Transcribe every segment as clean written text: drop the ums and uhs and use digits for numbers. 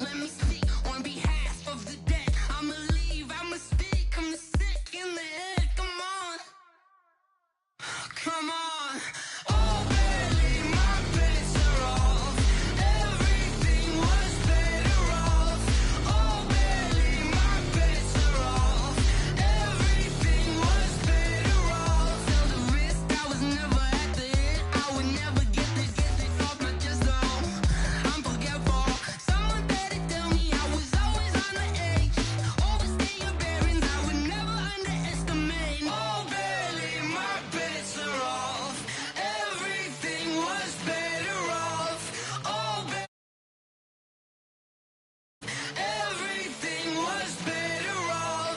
Let me speak on behalf of the dead. I'ma leave, I'ma speak. I'm the sick in the head. Come on. Come on. Oh, barely my bets are off. Everything was better off. Oh, barely my bets are off. Everything was better off. Felt the risk, I was never at the hit. I would never get this off my chest, though. I'm forgetful. Someone better tell me I was always on the edge. Overstay your bearings, I would never underestimate. Oh, barely my bets are off. Everything was better off. Oh, everything was better off.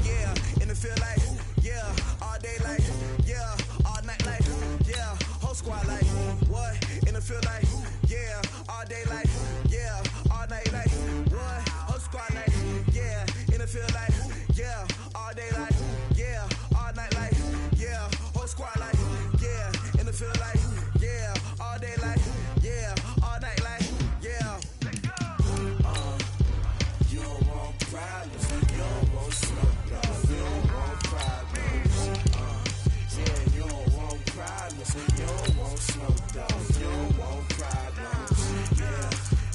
Yeah, in the field like, yeah, all day like, yeah, all night like, yeah, whole squad like, what? In the field like, yeah, all day like, yeah, all night like, what? Whole squad like, yeah, in the field like, yeah, all day like, yeah, all night like, yeah, whole squad like, yeah, in the field like, yeah, all day like, yeah, all night like, yeah. You don't want problems, you don't want smoke, dog. You don't want problems. Yeah, you don't want problems, you don't want smoke, dog. You don't want problems.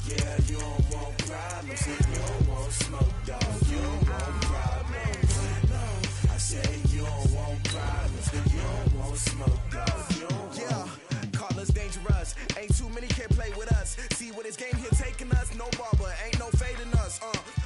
Yeah, you don't want problems, you don't want smoke, dog. You don't want problems. No, I say you don't want problems, you don't want smoke, dog. You don't want. Call us dangerous. Ain't too many can play with us. See what this game here taking us. No barber, ain't no fading us.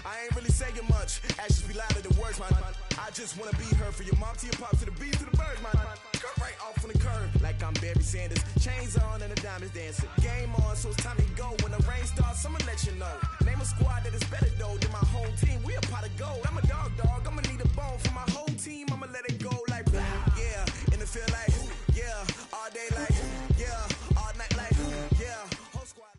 I ain't really saying much. Actions be louder than words, man. I just wanna be heard for your mom to your pop to the beat to the bird, man. Cut right off on the curb like I'm Barry Sanders. Chains on and the diamonds dancing. Game on, so it's time to go. When the rain starts, I'ma let you know. Name a squad that is better though than my home team. We a pot of gold. I'm a dog. I'ma need a bone for my whole team. I'ma let it go like blah. Yeah, in the field like, yeah, all day like, yeah, all night like, yeah, whole squad.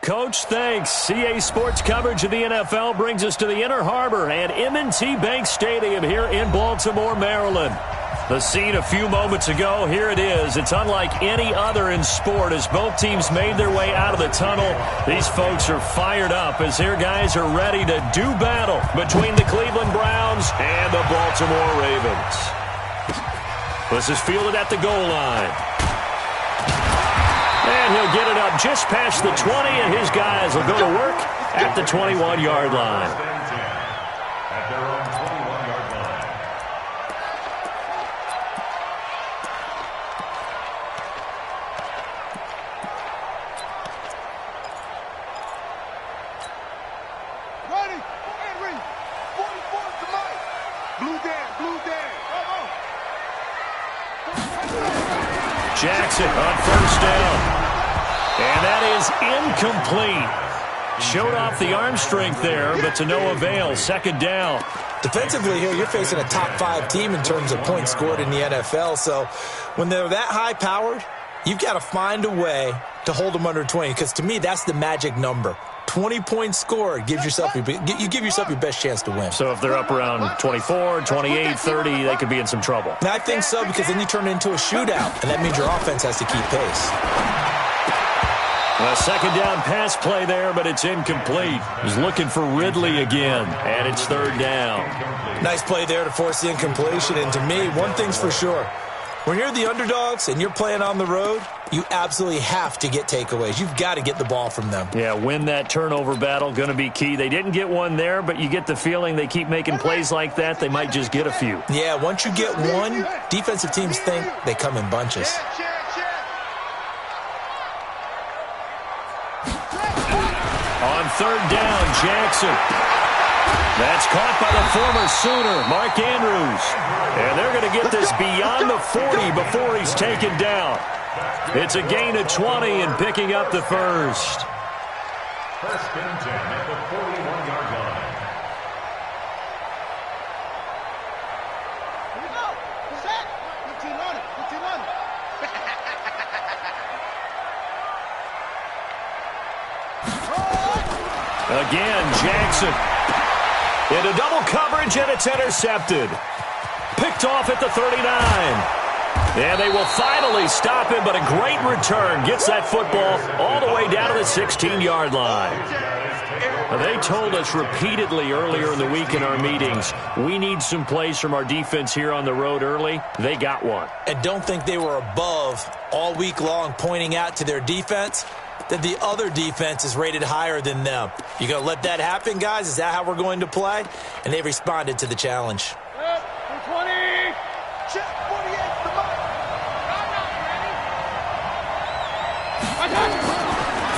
Coach, thanks. CA Sports coverage of the NFL brings us to the Inner Harbor at M&T Bank Stadium here in Baltimore, Maryland. The scene a few moments ago, here it is. It's unlike any other in sport as both teams made their way out of the tunnel. These folks are fired up as their guys are ready to do battle between the Cleveland Browns and the Baltimore Ravens. This is fielded at the goal line. And he'll get it up just past the 20, and his guys will go to work at the 21-yard line. At their own 21-yard line. Ready, Henry, 44 to Mike. Blue Dan, Jackson on first down. And that is incomplete. Showed off the arm strength there, but to no avail. Second down. Defensively here, you're facing a top-5 team in terms of points scored in the NFL. So when they're that high-powered, you've got to find a way to hold them under 20. Because to me, that's the magic number. 20 points scored gives yourself you give yourself your best chance to win. So if they're up around 24, 28, 30, they could be in some trouble. And I think so, because then you turn it into a shootout, and that means your offense has to keep pace. A second down pass play there, but it's incomplete. He's looking for Ridley again, and it's third down. Nice play there to force the incompletion. And to me, one thing's for sure. When you're the underdogs and you're playing on the road, you absolutely have to get takeaways. You've got to get the ball from them. Yeah, win that turnover battle, going to be key. They didn't get one there, but you get the feeling they keep making plays like that, they might just get a few. Yeah, once you get one, defensive teams think they come in bunches. On third down, Jackson. That's caught by the former Sooner, Mark Andrews. And they're going to get this beyond the 40 before he's taken down. It's a gain of 20 and picking up the first. First and 10 at the 41-yard line. Here we go. Set. 15 on it. 15 on it. Again, Jackson. Into double coverage, and it's intercepted. Picked picked off at the 39. And they will finally stop him, but a great return gets that football all the way down to the 16-yard line. They told us repeatedly earlier in the week in our meetings, we need some plays from our defense here on the road early. They got one. And don't think they were above all week long pointing out to their defense that the other defense is rated higher than them. You going to let that happen, guys? Is that how we're going to play? And they responded to the challenge. 20. Check 48 to Mike.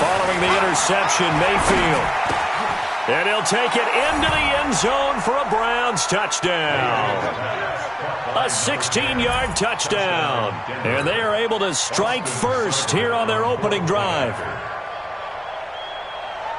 Following the interception, Mayfield. And he'll take it into the end zone for a Browns touchdown. A 16-yard touchdown. And they are able to strike first here on their opening drive.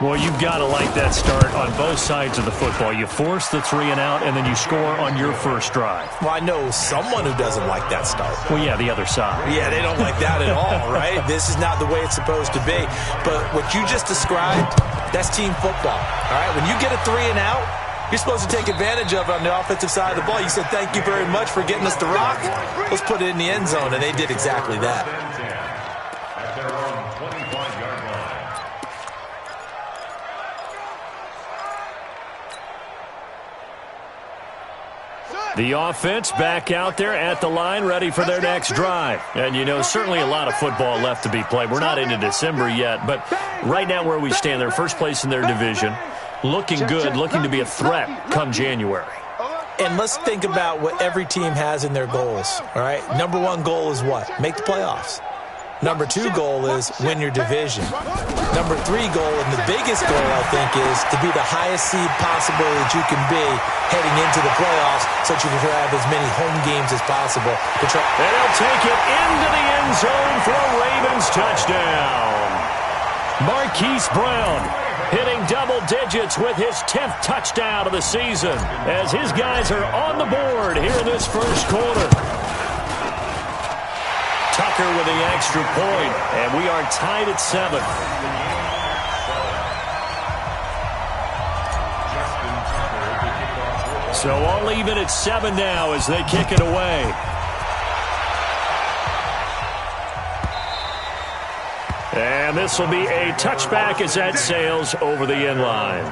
Well, you've got to like that start on both sides of the football. You force the 3 and out, and then you score on your first drive. Well, I know someone who doesn't like that start. Well, yeah, the other side. Yeah, they don't like that at all, right? This is not the way it's supposed to be. But what you just described, that's team football, all right? When you get a 3 and out, you're supposed to take advantage of it on the offensive side of the ball. You said, thank you very much for getting us the rock. Let's put it in the end zone, and they did exactly that. At their own 25-yard line. The offense back out there at the line, ready for their next drive. And, you know, certainly a lot of football left to be played. We're not into December yet, but right now where we stand, they're first place in their division, looking good, looking to be a threat come January. And let's think about what every team has in their goals, all right? Number 1 goal is what? Make the playoffs. Number 2 goal is win your division. Number 3 goal, and the biggest goal, I think, is to be the highest seed possible that you can be heading into the playoffs so that you can have as many home games as possible. And he'll take it into the end zone for a Ravens touchdown. Marquise Brown hitting double digits with his 10th touchdown of the season as his guys are on the board here in this first quarter. Tucker with the extra point, and we are tied at 7. So all even at 7 now as they kick it away. And this will be a touchback as that sails over the end line.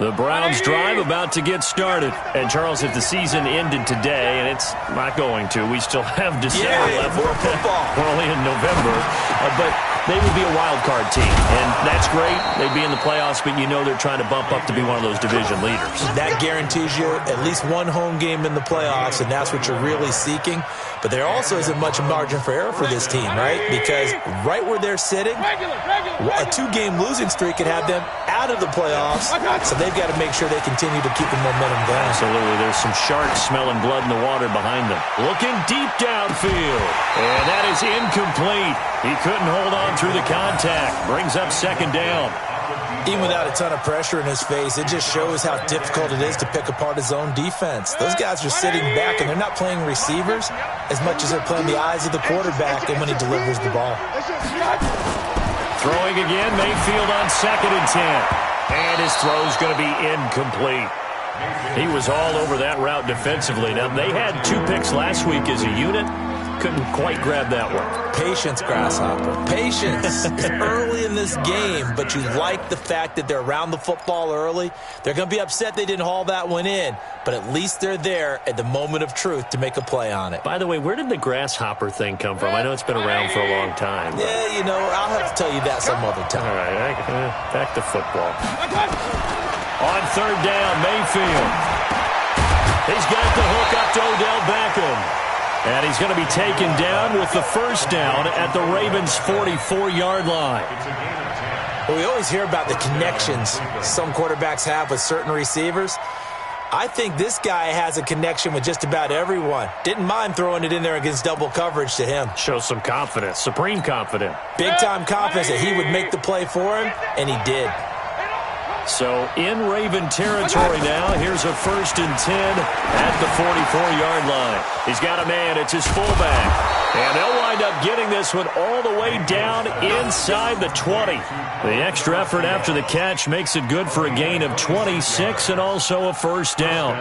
The Browns drive about to get started. And, Charles, if the season ended today, and it's not going to, we still have December left. More football. We're only in November. But they would be a wild card team. And that's great. They'd be in the playoffs, but you know they're trying to bump up to be one of those division leaders. That guarantees you at least one home game in the playoffs, and that's what you're really seeking. But there also isn't much margin for error for this team, right? Because right where they're sitting, a 2-game losing streak could have them out of the playoffs. So they've got to make sure they continue to keep the momentum going. Absolutely. There's some sharks smelling blood in the water behind them. Looking deep downfield. And that is incomplete. He couldn't hold on through the contact. Brings up second down. Even without a ton of pressure in his face, it just shows how difficult it is to pick apart his own defense. Those guys are sitting back, and they're not playing receivers as much as they're playing the eyes of the quarterback and when he delivers the ball. Throwing again, Mayfield on 2nd and 10. And his throw's going to be incomplete. He was all over that route defensively. Now, they had 2 picks last week as a unit. Couldn't quite grab that one. Patience, Grasshopper. Patience. It's early in this game, but you like the fact that they're around the football early. They're going to be upset they didn't haul that one in, but at least they're there at the moment of truth to make a play on it. By the way, where did the grasshopper thing come from? I know it's been around for a long time. Yeah, you know, I'll have to tell you that some other time. All right, back to football. On 3rd down, Mayfield. He's got the hook up to Odell Beckham. And he's going to be taken down with the first down at the Ravens' 44-yard line. Well, we always hear about the connections some quarterbacks have with certain receivers. I think this guy has a connection with just about everyone. Didn't mind throwing it in there against double coverage to him. Shows some confidence, supreme confidence. Big-time confidence that he would make the play for him, and he did. So in Raven territory now. Here's a 1st and 10 at the 44-yard line. He's got a man. It's his fullback. And they'll wind up getting this one all the way down inside the 20. The extra effort after the catch makes it good for a gain of 26 and also a 1st down.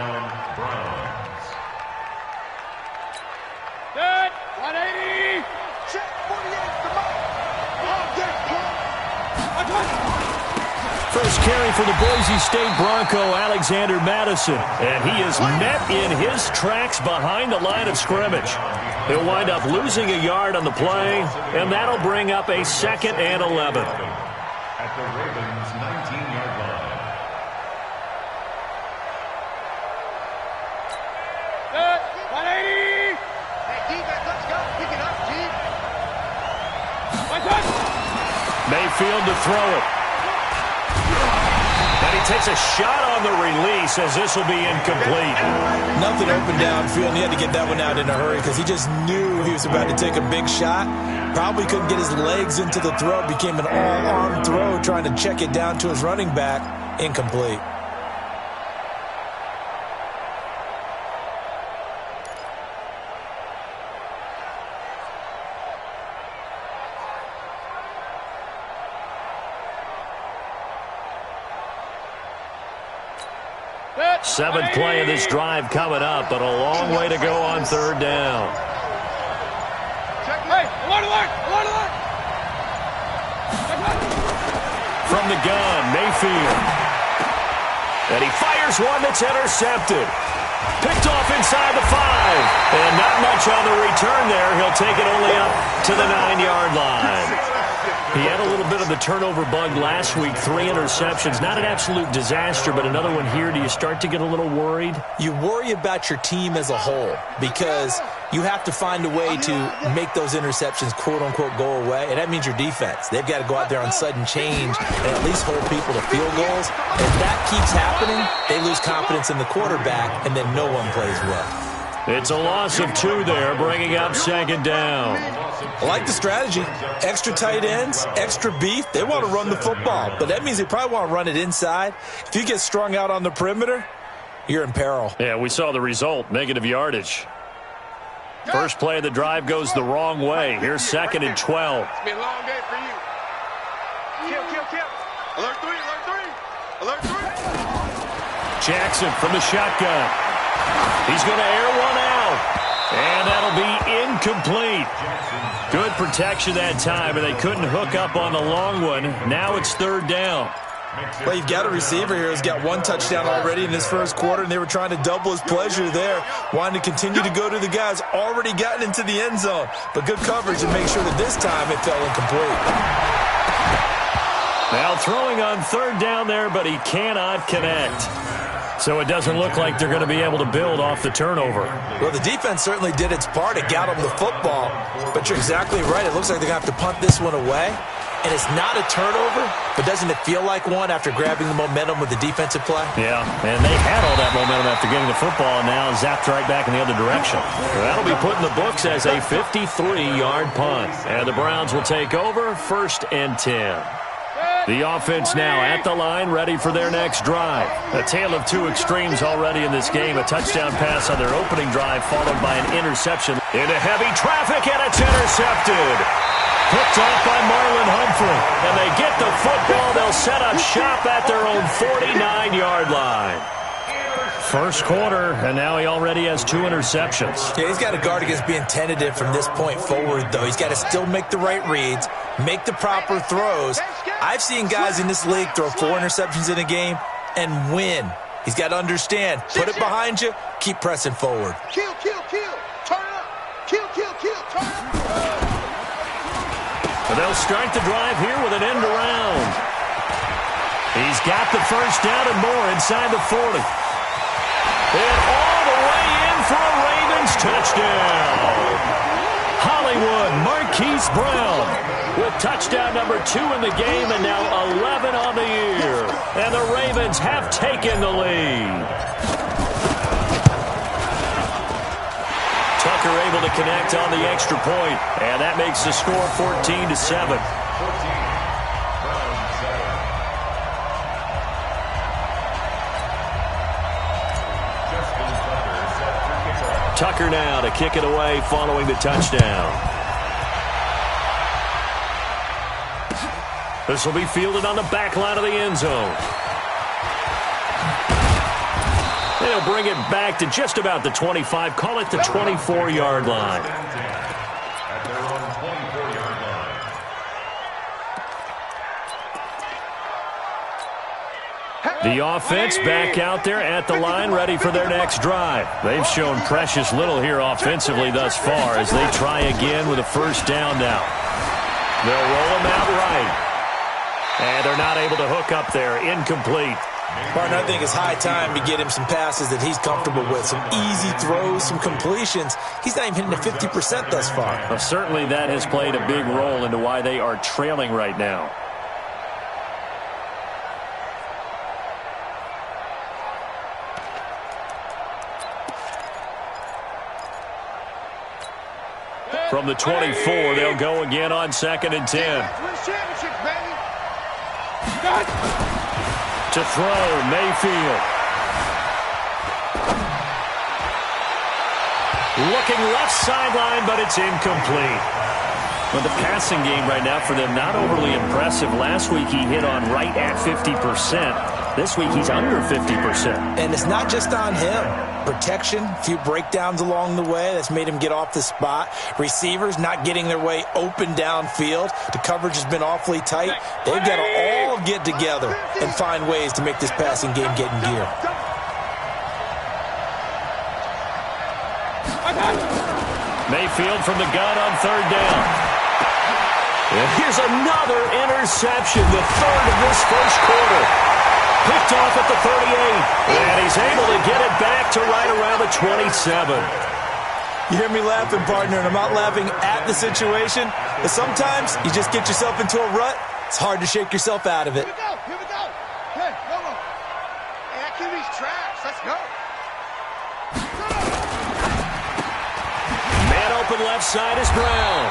Good. 180. Check 48. Come on. First carry for the Boise State Bronco, Alexander Madison. And he is met in his tracks behind the line of scrimmage. He'll wind up losing a yard on the play, and that'll bring up a 2nd and 11. At the Ravens' 19-yard line. Good. 180. Hey, defense, let's go. Pick it up, G. Mayfield to throw it. And he takes a shot on the release as this will be incomplete. Nothing open downfield, and he had to get that one out in a hurry because he just knew he was about to take a big shot. Probably couldn't get his legs into the throw. Became an all-arm throw trying to check it down to his running back. Incomplete. Seventh play of this drive coming up, but a long way to go on 3rd down. Hey, alert. From the gun, Mayfield. And he fires one that's intercepted. Picked off inside the 5. And not much on the return there. He'll take it only up to the 9-yard line. He had a little bit of the turnover bug last week, 3 interceptions. Not an absolute disaster, but another one here. Do you start to get a little worried? You worry about your team as a whole because you have to find a way to make those interceptions, quote-unquote, go away, and that means your defense. They've got to go out there on sudden change and at least hold people to field goals. If that keeps happening, they lose confidence in the quarterback, and then no one plays well. It's a loss of 2 there, bringing up 2nd down. I like the strategy. Extra tight ends, extra beef. They want to run the football, but that means they probably want to run it inside. If you get strung out on the perimeter, you're in peril. Yeah, we saw the result, negative yardage. First play of the drive goes the wrong way. Here's 2nd and 12. It's been a long day for you. Kill. Alert 3. Jackson from the shotgun. He's going to air one out. And that'll be incomplete. Good protection that time, and they couldn't hook up on the long one. Now it's 3rd down. Well, you've got a receiver here who's got 1 touchdown already in his first quarter, and they were trying to double his pleasure there, wanting to continue to go to the guys already gotten into the end zone. But good coverage to make sure that this time it fell incomplete. Now throwing on 3rd down there, but he cannot connect. So it doesn't look like they're going to be able to build off the turnover. Well, the defense certainly did its part. It got them the football. But you're exactly right. It looks like they're going to have to punt this one away. And it's not a turnover, but doesn't it feel like one after grabbing the momentum with the defensive play? Yeah, and they had all that momentum after getting the football, and now zapped right back in the other direction. That'll be put in the books as a 53-yard punt. And the Browns will take over 1st and 10. The offense now at the line, ready for their next drive. A tale of 2 extremes already in this game. A touchdown pass on their opening drive, followed by an interception into heavy traffic, and it's intercepted. Picked off by Marlon Humphrey. And they get the football. They'll set up shop at their own 49-yard line. First quarter, and now he already has 2 interceptions. Yeah, he's got to guard against being tentative from this point forward, though. He's got to still make the right reads, make the proper throws. I've seen guys in this league throw 4 interceptions in a game and win. He's got to understand, put it behind you, keep pressing forward. Kill. Turn up. Kill. Turn up. And they'll start the drive here with an end around. He's got the first down and more inside the 40. And all the way in for a Ravens touchdown. Hollywood Marquise Brown with touchdown number 2 in the game and now 11 on the year. And the Ravens have taken the lead. Tucker able to connect on the extra point, and that makes the score 14-7. Tucker now to kick it away following the touchdown. This will be fielded on the back line of the end zone. They'll bring it back to just about the 25. Call it the 24-yard line. At their own 24-yard line. The offense back out there at the line, ready for their next drive. They've shown precious little here offensively thus far as they try again with a first down now. They'll roll them out right. And they're not able to hook up there. Incomplete. Martin, I think it's high time to get him some passes that he's comfortable with. Some easy throws, some completions. He's not even hitting the 50% thus far. Well, certainly that has played a big role into why they are trailing right now. From the 24, they'll go again on 2nd and 10. To throw, Mayfield. Looking left sideline, but it's incomplete. Well, the passing game right now for them, not overly impressive. Last week he hit on right at 50%. This week he's under 50%. And it's not just on him. Protection, a few breakdowns along the way. That's made him get off the spot. Receivers not getting their way open downfield. The coverage has been awfully tight. They've got to all get together and find ways to make this passing game get in gear. Mayfield from the gun on 3rd down. And here's another interception, the 3rd of this first quarter. Picked off at the 38, and he's able to get it back to right around the 27. You hear me laughing, partner, and I'm not laughing at the situation, but sometimes you just get yourself into a rut. It's hard to shake yourself out of it. Here we go. Hey, go. Hey, that QB's trash. Let's go. Man open left side is Brown.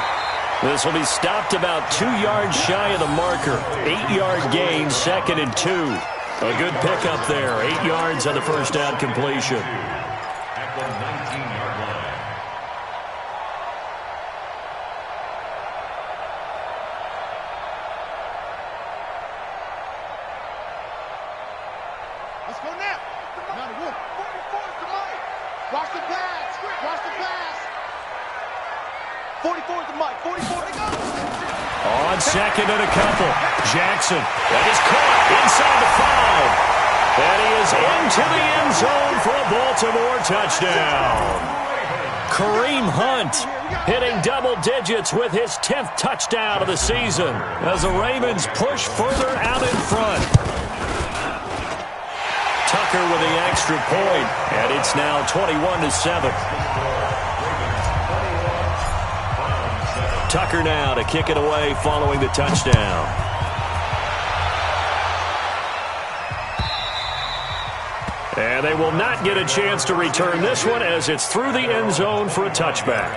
This will be stopped about 2 yards shy of the marker. 8-yard gain, 2nd and 2. A good pickup there. 8 yards on the first down completion. At the 19-yard line. Let's go now. Now the wolf. 44 is the mic. Watch the pass. Watch the pass. 44 is the mic. 44 to go. On 2nd and a couple. Jackson. That is caught inside the 5. And he is into the end zone for a Baltimore touchdown. Kareem Hunt hitting double digits with his 10th touchdown of the season as the Ravens push further out in front. Tucker with the extra point, and it's now 21-7. Tucker now to kick it away following the touchdown. And they will not get a chance to return this one as it's through the end zone for a touchback.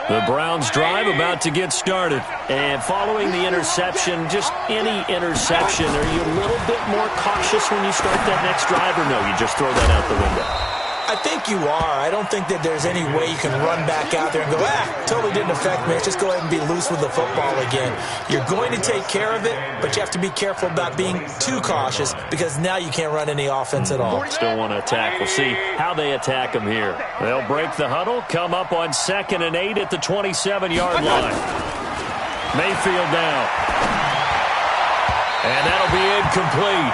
The Browns drive about to get started. And following the interception, just any interception, are you a little bit more cautious when you start that next drive, or no, you just throw that out the window? I think you are. I don't think that there's any way you can run back out there and go, totally didn't affect me. Let's just go ahead and be loose with the football again. You're going to take care of it, but you have to be careful about being too cautious because now you can't run any offense at all. Still want to attack. We'll see how they attack them here. They'll break the huddle, come up on 2nd and 8 at the 27-yard line. Mayfield now. And that'll be incomplete.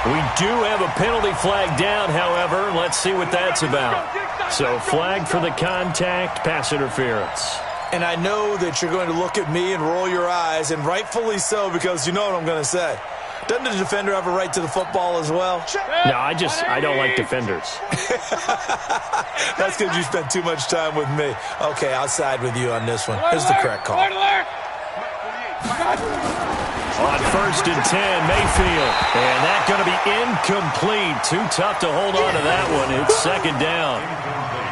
We do have a penalty flag down, however. Let's see what that's about. So flag for the contact, pass interference. And I know that you're going to look at me and roll your eyes, and rightfully so, because you know what I'm going to say. Doesn't the defender have a right to the football as well? No, I don't like defenders. That's because you spent too much time with me. Okay, I'll side with you on this one. Here's the correct call. On 1st and 10, Mayfield. And that's going to be incomplete. Too tough to hold on to that one. It's 2nd down.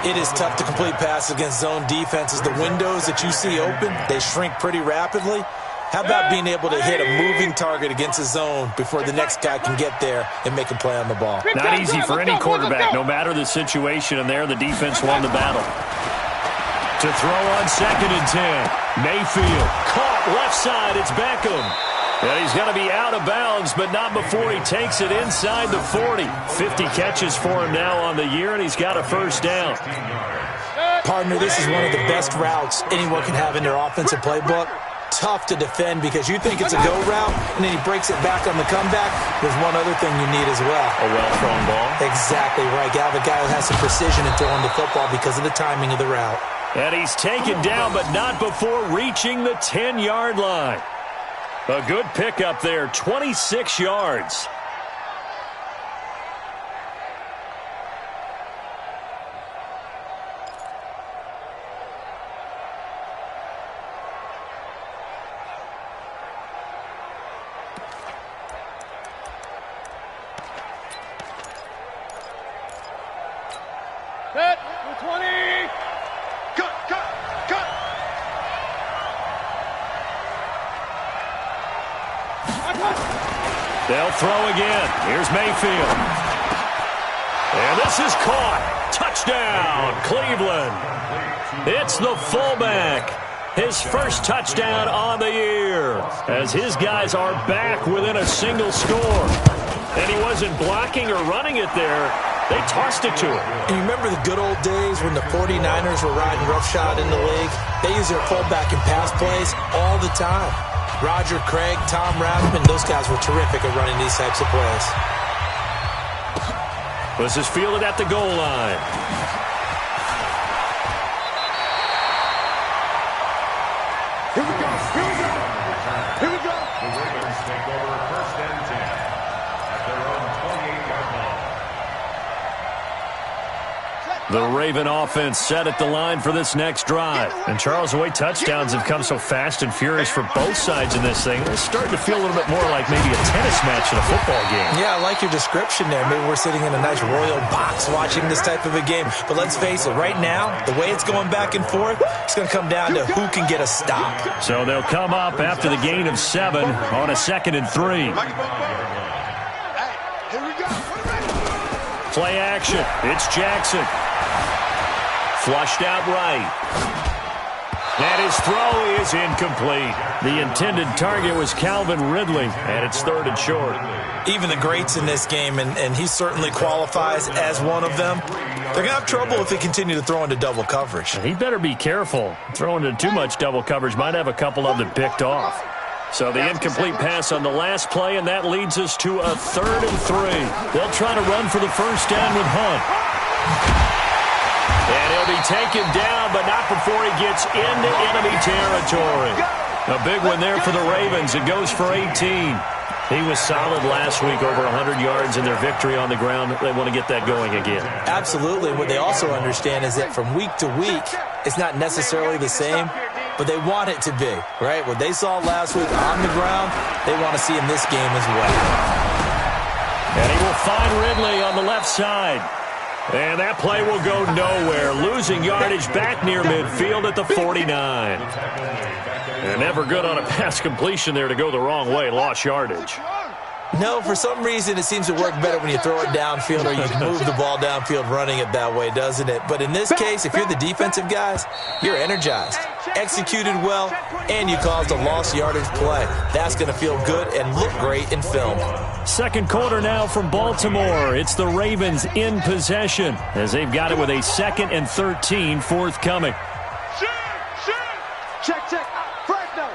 It is tough to complete passes against zone defenses. The windows that you see open, they shrink pretty rapidly. How about being able to hit a moving target against a zone before the next guy can get there and make a play on the ball? Not easy for any quarterback, no matter the situation, and there the defense won the battle. To throw on 2nd and 10. Mayfield caught left side. It's Beckham. And he's going to be out of bounds, but not before he takes it inside the 40. 50 catches for him now on the year, and he's got a first down. Partner, this is one of the best routes anyone can have in their offensive playbook. Tough to defend because you think it's a go route, and then he breaks it back on the comeback. There's one other thing you need as well. A well-thrown ball. Exactly right. You have a guy who has some precision in throwing the football because of the timing of the route. And he's taken down, but not before reaching the 10-yard line. A good pickup there, 26 yards. Set, 20. Cut, cut, cut. They'll throw again. Here's Mayfield. And this is caught. Touchdown, Cleveland. It's the fullback. His first touchdown on the year as his guys are back within a single score. And he wasn't blocking or running it there. They tossed it to him. And you remember the good old days when the 49ers were riding roughshod in the league? They use their fullback in pass plays all the time. Roger Craig, Tom Rathman, those guys were terrific at running these types of plays. This is fielded at the goal line. Here we go, here we go. Here we go. The Ravens take over 1st and 10 at their own 28-yard line. The Raven offense set at the line for this next drive. And Charles, the way touchdowns have come so fast and furious for both sides in this thing, it's starting to feel a little bit more like maybe a tennis match in a football game. Yeah, I like your description there. Maybe we're sitting in a nice royal box watching this type of a game. But let's face it, right now, the way it's going back and forth, it's going to come down to who can get a stop. So they'll come up after the gain of 7 on a 2nd and 3. Hey, here we go. Play action. It's Jackson. Flushed out right. And his throw is incomplete. The intended target was Calvin Ridley, and it's 3rd and short. Even the greats in this game, and he certainly qualifies as one of them, they're going to have trouble if they continue to throw into double coverage. He better be careful. Throwing into too much double coverage might have a couple of them picked off. So the incomplete pass on the last play, and that leads us to a 3rd and 3. They'll try to run for the first down with Hunt. And he'll be taken down, but not before he gets into enemy territory. A big one there for the Ravens. It goes for 18. He was solid last week, over 100 yards in their victory on the ground. They want to get that going again. Absolutely. What they also understand is that from week to week, it's not necessarily the same, but they want it to be, right? What they saw last week on the ground, they want to see in this game as well. And he will find Ridley on the left side. And that play will go nowhere. Losing yardage back near midfield at the 49. And never good on a pass completion there to go the wrong way. Lost yardage. No, for some reason it seems to work better when you throw it downfield or you can move the ball downfield running it that way, doesn't it? But in this case, if you're the defensive guys, you're energized, executed well, and you caused a lost yardage play. That's going to feel good and look great in film. Second quarter now from Baltimore. It's the Ravens in possession as they've got it with a 2nd and 13 forthcoming. Check, check. Fresno.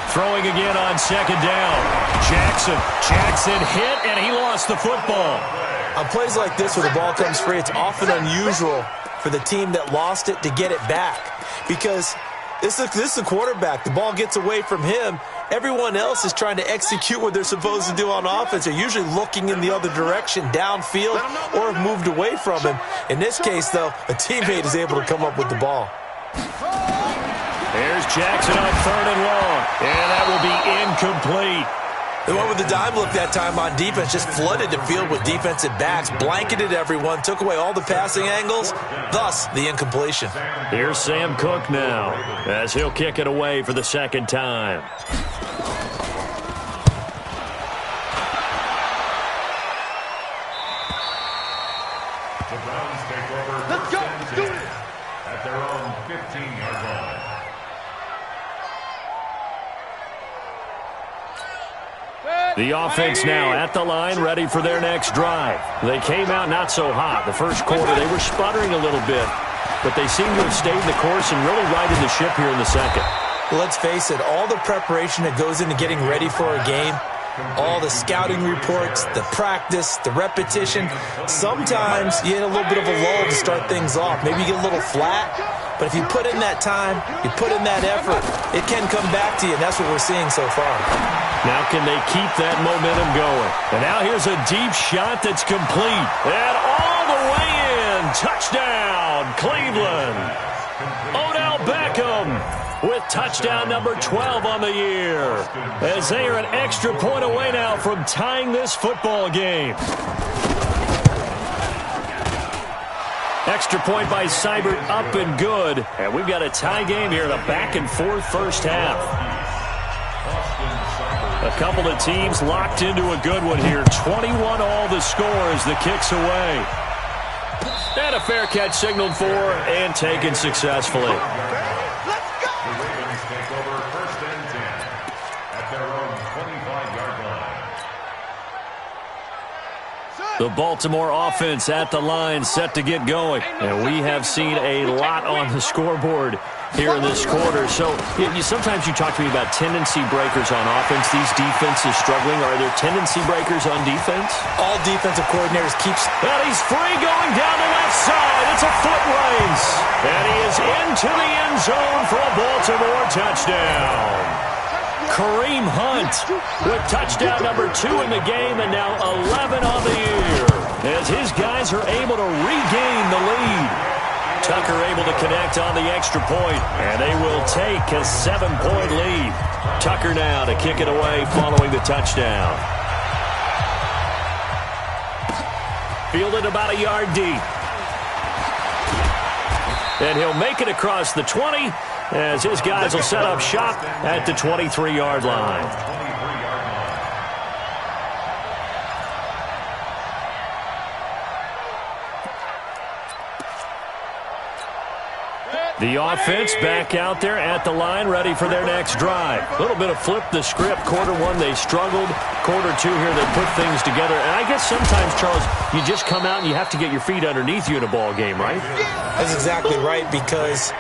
Throwing again on 2nd down. Jackson hit, and he lost the football. On plays like this where the ball comes free, it's often unusual for the team that lost it to get it back because this is the quarterback. The ball gets away from him. Everyone else is trying to execute what they're supposed to do on offense. They're usually looking in the other direction, downfield, or have moved away from him. In this case, though, a teammate is able to come up with the ball. There's Jackson on 3rd and long, and that will be incomplete. They went with the dime look that time on defense, just flooded the field with defensive backs, blanketed everyone, took away all the passing angles, thus the incompletion. Here's Sam Cook now, as he'll kick it away for the second time. The Browns take over. Let's go. Do it. At their own 15-yard line. The offense now at the line, ready for their next drive. They came out not so hot. The first quarter, they were sputtering a little bit, but they seem to have stayed the course and really righted the ship here in the second. Well, let's face it, all the preparation that goes into getting ready for a game, all the scouting reports, the practice, the repetition, sometimes you hit a little bit of a lull to start things off. Maybe you get a little flat, but if you put in that time, you put in that effort, it can come back to you, and that's what we're seeing so far. Now can they keep that momentum going? And now here's a deep shot that's complete. And all the way in. Touchdown, Cleveland. Odell Beckham with touchdown number 12 on the year. As they are an extra point away now from tying this football game. Extra point by Seibert, up and good. And we've got a tie game here in a back-and-forth first half. A couple of teams locked into a good one here. 21 all the score as the kick's away. And a fair catch signaled for and taken successfully. Let's go. The Ravens take over first and 10 at their own 25-yard line. The Baltimore offense at the line, set to get going. And we have seen a lot on the scoreboard here in this quarter. So sometimes you talk to me about tendency breakers on offense. These defenses struggling. Are there tendency breakers on defense? All defensive coordinators keep... And he's free going down the left side. It's a foot race. And he is into the end zone for a Baltimore touchdown. Kareem Hunt with touchdown number 2 in the game and now 11 on the year. As his guys are able to regain the lead. Tucker able to connect on the extra point, and they will take a 7-point lead. Tucker now to kick it away following the touchdown. Fielded about a yard deep. And he'll make it across the 20 as his guys will set up shop at the 23-yard line. The offense back out there at the line, ready for their next drive. A little bit of flip the script. Quarter one, they struggled. Quarter two here, they put things together. And I guess sometimes, Charles, you just come out and you have to get your feet underneath you in a ball game, right? That's exactly right, because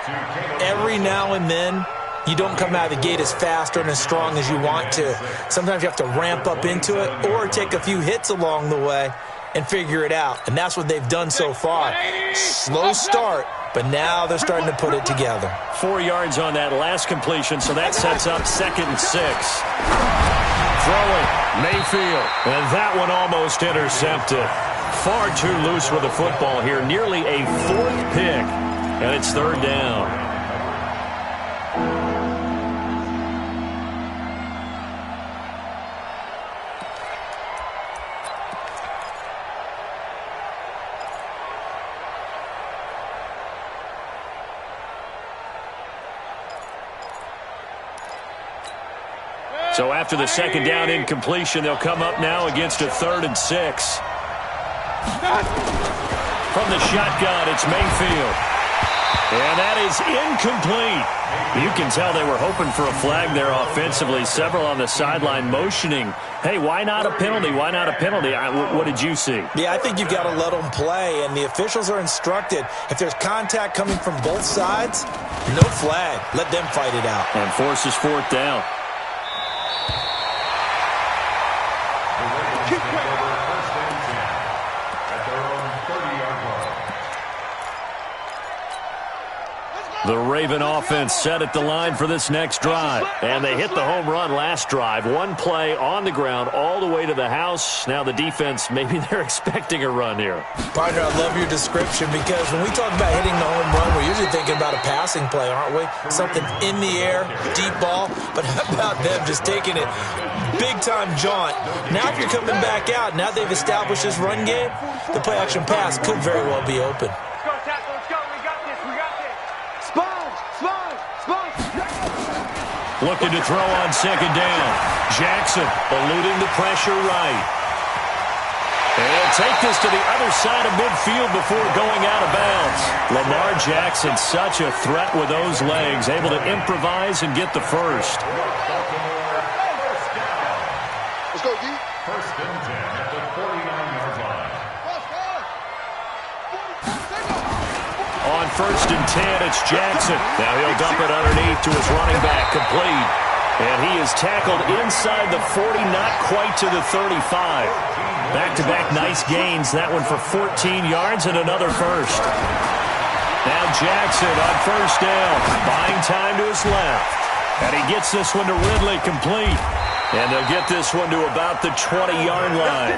every now and then, you don't come out of the gate as fast or as strong as you want to. Sometimes you have to ramp up into it or take a few hits along the way and figure it out. And that's what they've done so far. Slow start, but now they're starting to put it together. 4 yards on that last completion, so that sets up 2nd and 6. Throwing, Mayfield, and that one almost intercepted. Far too loose with the football here. Nearly a 4th pick, and it's 3rd down. So after the 2nd down incompletion, they'll come up now against a 3rd and 6. From the shotgun, it's Mayfield. And that is incomplete. You can tell they were hoping for a flag there offensively. Several on the sideline motioning, hey, why not a penalty? Why not a penalty? What did you see? Yeah, I think you've got to let them play, and the officials are instructed. If there's contact coming from both sides, no flag. Let them fight it out. And forces 4th down. The Raven offense set at the line for this next drive. And they hit the home run last drive. One play on the ground all the way to the house. Now the defense, maybe they're expecting a run here. Partner, I love your description because when we talk about hitting the home run, we're usually thinking about a passing play, aren't we? Something in the air, deep ball. But how about them just taking it big-time jaunt? Now if you're coming back out, now they've established this run game, the play-action pass could very well be open. Looking to throw on second down. Jackson eluding the pressure right. And he'll take this to the other side of midfield before going out of bounds. Lamar Jackson, such a threat with those legs, able to improvise and get the first. Let's go, D. First and 10 at the 49-yard line. On first and 10, it's Jackson. Now he'll dump it underneath to his running back, complete. And he is tackled inside the 40, not quite to the 35. Back-to-back nice gains. That one for 14 yards and another first. Now Jackson on first down, buying time to his left. And he gets this one to Ridley, complete. And they'll get this one to about the 20-yard line.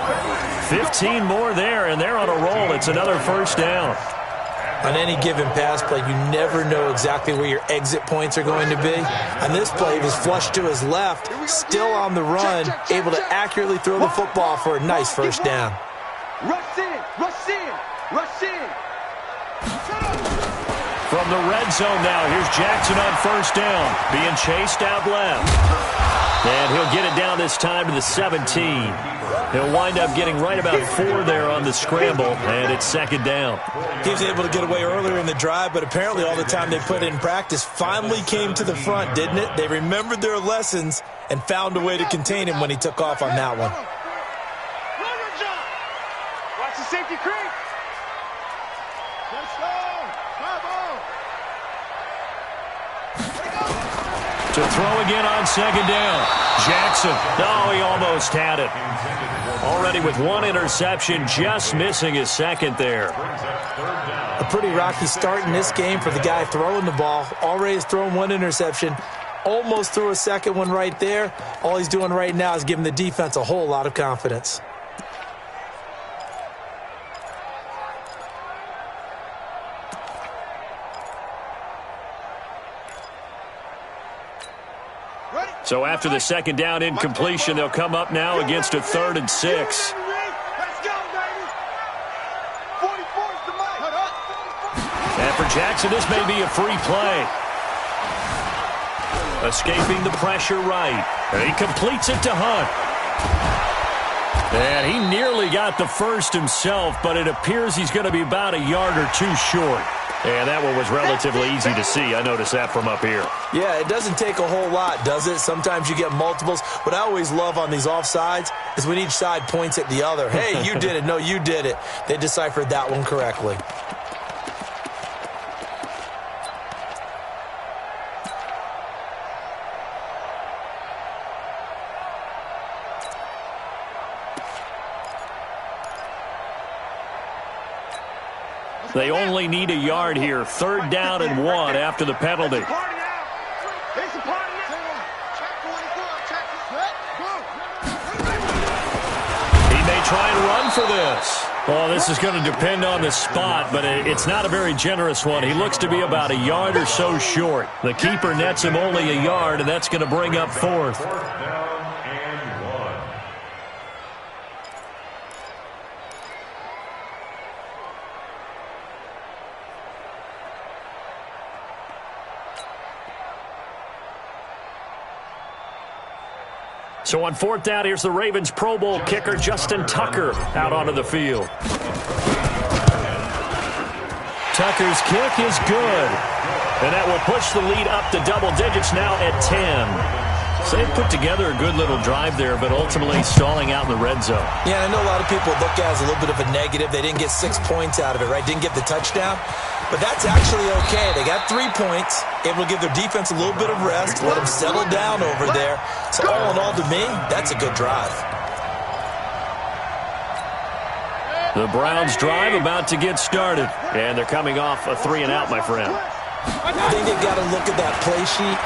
15 more there, and they're on a roll. It's another first down. On any given pass play, you never know exactly where your exit points are going to be. On this play, he was flushed to his left, still on the run, able to accurately throw the football for a nice first down. Rush in, rush in, rush in. From the red zone now, here's Jackson on first down, being chased out left. And he'll get it down this time to the 17. He'll wind up getting right about 4 there on the scramble, and it's second down. He was able to get away earlier in the drive, but apparently all the time they put in practice finally came to the front, didn't it? They remembered their lessons and found a way to contain him when he took off on that one. Watch the safety creep. To throw again on second down. Jackson. No, he almost had it. Already with one interception, just missing his second there. A pretty rocky start in this game for the guy throwing the ball. Already has thrown one interception. Almost threw a second one right there. All he's doing right now is giving the defense a whole lot of confidence. So after the second down incompletion, they'll come up now against a 3rd and 6. Let's go, baby. 44's the mic. And for Jackson, this may be a free play. Escaping the pressure right. And he completes it to Hunt. And he nearly got the first himself, but it appears he's going to be about a yard or two short. And that one was relatively easy to see. I noticed that from up here. Yeah, it doesn't take a whole lot, does it? Sometimes you get multiples. What I always love on these offsides is when each side points at the other. Hey, you did it. No, you did it. They deciphered that one correctly. They only need a yard here. 3rd down and 1 after the penalty. Party now. It's a party now. He may try and run for this. Well, this is going to depend on the spot, but it's not a very generous one. He looks to be about a yard or so short. The keeper nets him only a yard, and that's going to bring up 4th. 4th down and 1. So on 4th down, here's the Ravens Pro Bowl kicker Justin Tucker out onto the field. Tucker's kick is good. And that will push the lead up to double digits now at 10. So they put together a good little drive there, but ultimately stalling out in the red zone. Yeah, I know a lot of people look at it as a little bit of a negative. They didn't get 6 points out of it, right? Didn't get the touchdown. But that's actually okay. They got 3 points, able to give their defense a little bit of rest, let them settle down over there. So all in all, to me, that's a good drive. The Browns drive about to get started. And they're coming off a 3-and-out, my friend. I think they've got to look at that play sheet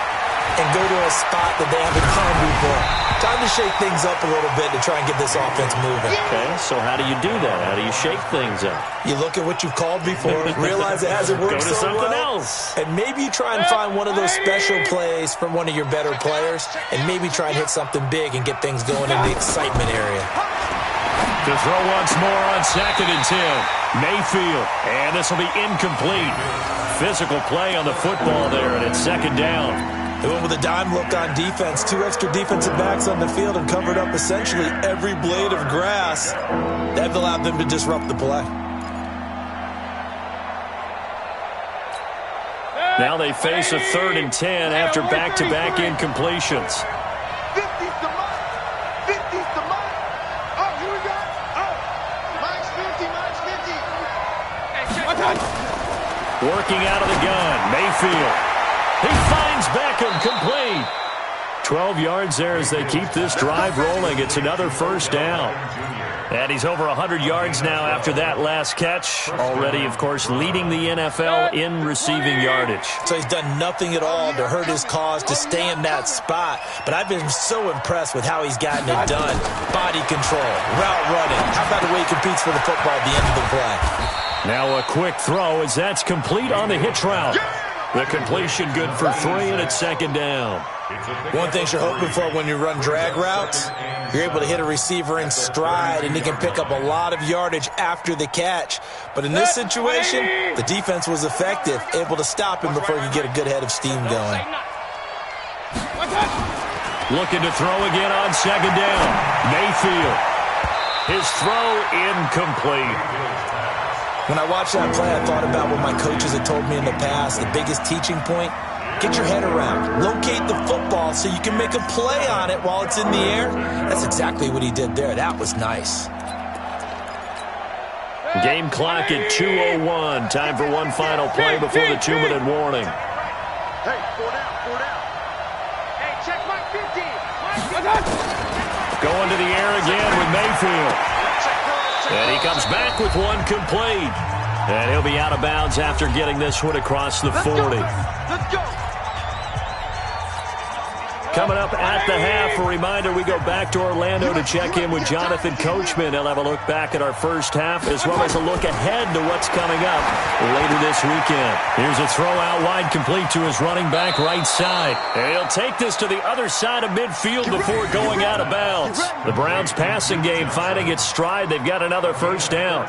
and go to a spot that they haven't gone before. Time to shake things up a little bit to try and get this offense moving. Okay, so how do you do that? How do you shake things up? You look at what you've called before, realize it hasn't worked Go to so something well, else. and maybe you try and find one of those special plays from one of your better players, and maybe try and hit something big and get things going in the excitement area. To throw once more on 2nd and 10. Mayfield, and this will be incomplete. Physical play on the football there, and it's 2nd down. They went with a dime look on defense. 2 extra defensive backs on the field and covered up essentially every blade of grass. That allowed them to disrupt the play. Now they face a 3rd and 10 after back-to-back incompletions. 50's the mark. 50's the mark. Oh, here we go. Oh, minus 50, minus 50. Working out of the gun, Mayfield. He finds Beckham, complete. 12 yards there as they keep this drive rolling. It's another 1st down. And he's over 100 yards now after that last catch. Already, of course, leading the NFL in receiving yardage. So he's done nothing at all to hurt his cause to stay in that spot. But I've been so impressed with how he's gotten it done. Body control, route running. How about the way he competes for the football at the end of the play? Now a quick throw as that's complete on the hitch route. The completion good for 3, and it's 2nd down. One thing you're hoping for when you run drag routes, you're able to hit a receiver in stride, and he can pick up a lot of yardage after the catch. But in this situation, the defense was effective, able to stop him before he could get a good head of steam going. Looking to throw again on 2nd down. Mayfield. His throw incomplete. When I watched that play, I thought about what my coaches had told me in the past. The biggest teaching point, get your head around. Locate the football so you can make a play on it while it's in the air. That's exactly what he did there. That was nice. Game clock at 2:01. Time for one final play before the 2-minute warning. Hey, 4 down. Hey, check my 50. Going to the air again with Mayfield. And he comes back with one complete. And he'll be out of bounds after getting this one across the 40. Let's go. Coming up at the half, a reminder, we go back to Orlando to check in with Jonathan Coachman. He'll have a look back at our first half as well as a look ahead to what's coming up later this weekend. Here's a throw out wide complete to his running back right side. And he'll take this to the other side of midfield before going out of bounds. The Browns passing game finding its stride. They've got another 1st down.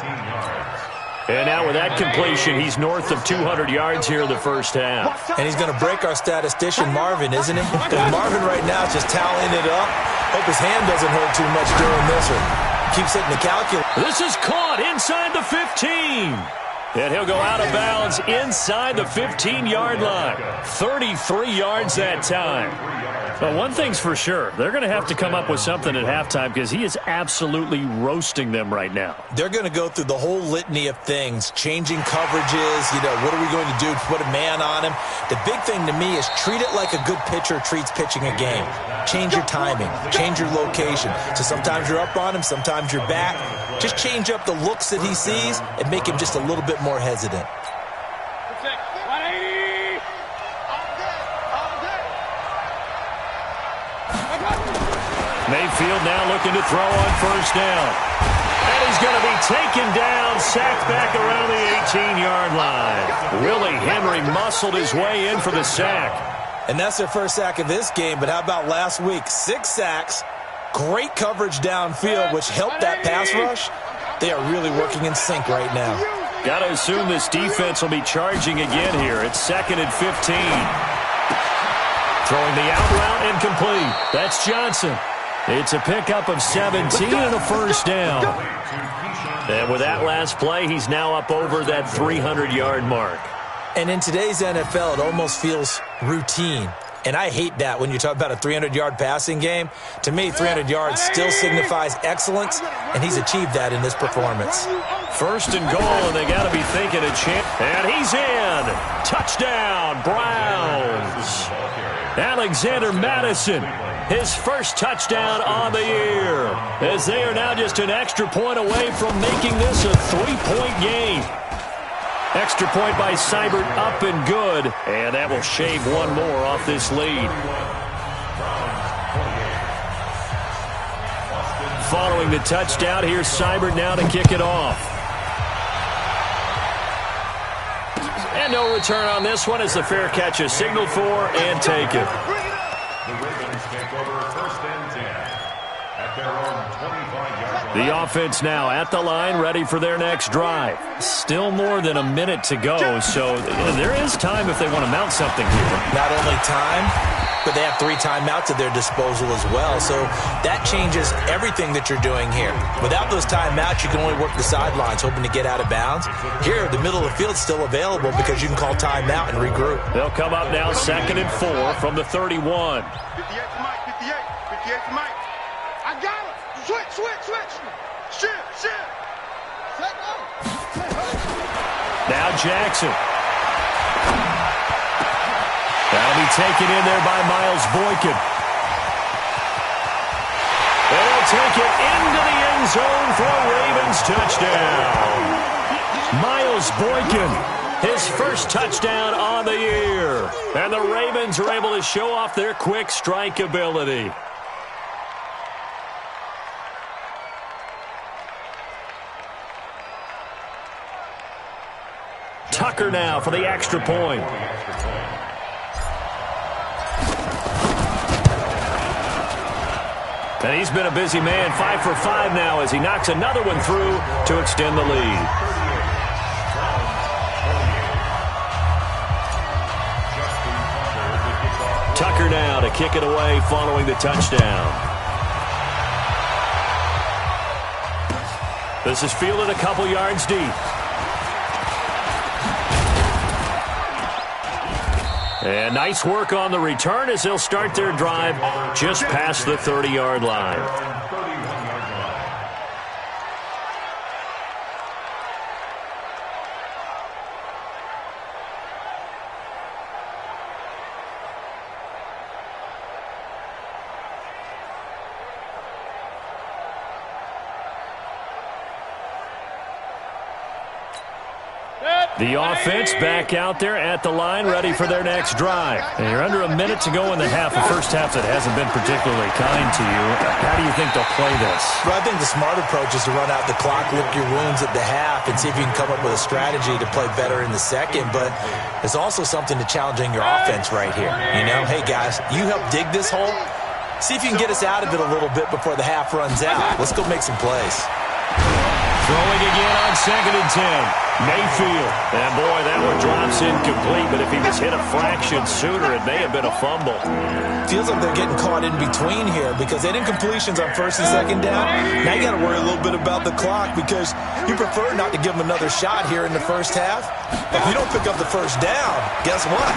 And now with that completion, he's north of 200 yards here in the first half. And he's going to break our statistician, Marvin, isn't he? Because Marvin right now is just tallying it up. Hope his hand doesn't hurt too much during this one. Keeps hitting the calculator. This is caught inside the 15. And he'll go out of bounds inside the 15-yard line. 33 yards that time. Well, one thing's for sure. They're going to have to come up with something at halftime because he is absolutely roasting them right now. They're going to go through the whole litany of things, changing coverages, what are we going to do to put a man on him? The big thing to me is treat it like a good pitcher treats pitching a game. Change your timing, change your location. So sometimes you're up on him, sometimes you're back. Just change up the looks that he sees and make him just a little bit more hesitant. Mayfield now looking to throw on 1st down. And he's going to be taken down, sacked back around the 18-yard line. Willie Henry muscled his way in for the sack. And that's their first sack of this game, but how about last week? 6 sacks, great coverage downfield, which helped that pass rush. They are really working in sync right now. Got to assume this defense will be charging again here. It's 2nd and 15. Throwing the out route incomplete. That's Johnson. It's a pickup of 17 and a 1st down. And with that last play, he's now up over that 300-yard mark. And in today's NFL, it almost feels routine. And I hate that when you talk about a 300-yard passing game. To me, 300 yards still signifies excellence, and he's achieved that in this performance. 1st and goal, and they got to be thinking a chance. And he's in. Touchdown, Browns. Alexander Madison, his first touchdown on the year, as they are now just an extra point away from making this a 3-point game. Extra point by Seibert, up and good. And that will shave one more off this lead. Following the touchdown, here's Seibert now to kick it off. And no return on this one as the fair catch is signaled for and taken. The Ravens take over first and 10 at their own 25-yard line. The offense now at the line, ready for their next drive. Still more than a minute to go, so there is time if they want to mount something here. Not only time, but they have 3 timeouts at their disposal as well. So that changes everything that you're doing here. Without those timeouts, you can only work the sidelines, hoping to get out of bounds. Here, the middle of the field is still available because you can call timeout and regroup. They'll come up now 2nd and 4 from the 31. 58 to Mike, 58 to Mike. I got him. Switch. Shift. Now Jackson. That'll be taken in there by Miles Boykin. They'll take it into the end zone for a Ravens touchdown. Miles Boykin, his first touchdown on the year. And the Ravens are able to show off their quick strike ability. Tucker now for the extra point. And he's been a busy man, 5 for 5 now as he knocks another one through to extend the lead. Tucker now to kick it away following the touchdown. This is fielded a couple yards deep. And nice work on the return as they'll start their drive just past the 30-yard line. The offense back out there at the line, ready for their next drive. And you're under a minute to go in the half, a first half that hasn't been particularly kind to you. How do you think they'll play this? Well, I think the smart approach is to run out the clock, lick your wounds at the half, and see if you can come up with a strategy to play better in the second. But there's also something to challenging your offense right here. You know, hey, guys, you help dig this hole. See if you can get us out of it a little bit before the half runs out. Let's go make some plays. Throwing again on 2nd and 10. Mayfield. And boy, that one drops incomplete, but if he was hit a fraction sooner, it may have been a fumble. Feels like they're getting caught in between here because they had incompletions on 1st and 2nd down. Now you got to worry a little bit about the clock because you prefer not to give them another shot here in the first half. If you don't pick up the first down, guess what?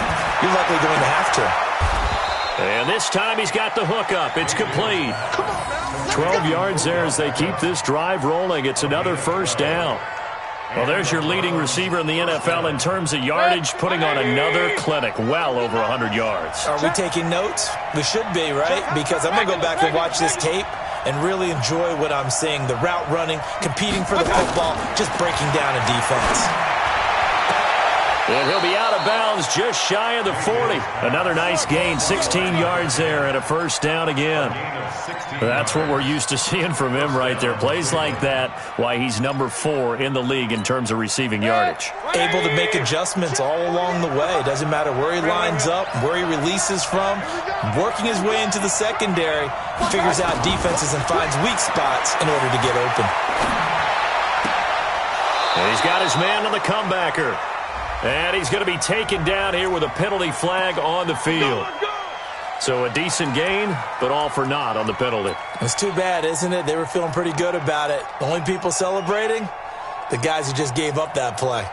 You're likely going to have to. And this time he's got the hook up. It's complete. 12 yards there as they keep this drive rolling. It's another first down. Well, there's your leading receiver in the NFL in terms of yardage, putting on another clinic, well over 100 yards. Are we taking notes? We should be, right? Because I'm going to go back and watch this tape and really enjoy what I'm seeing. The route running, competing for the football, just breaking down a defense. And he'll be out of bounds just shy of the 40. Another nice gain, 16 yards there and a first down again. That's what we're used to seeing from him right there. Plays like that, why he's number 4 in the league in terms of receiving yardage. Able to make adjustments all along the way. Doesn't matter where he lines up, where he releases from. Working his way into the secondary, figures out defenses and finds weak spots in order to get open. And he's got his man on the comebacker. And he's going to be taken down here with a penalty flag on the field. So a decent gain, but all for naught on the penalty. It's too bad, isn't it? They were feeling pretty good about it. The only people celebrating, the guys who just gave up that play.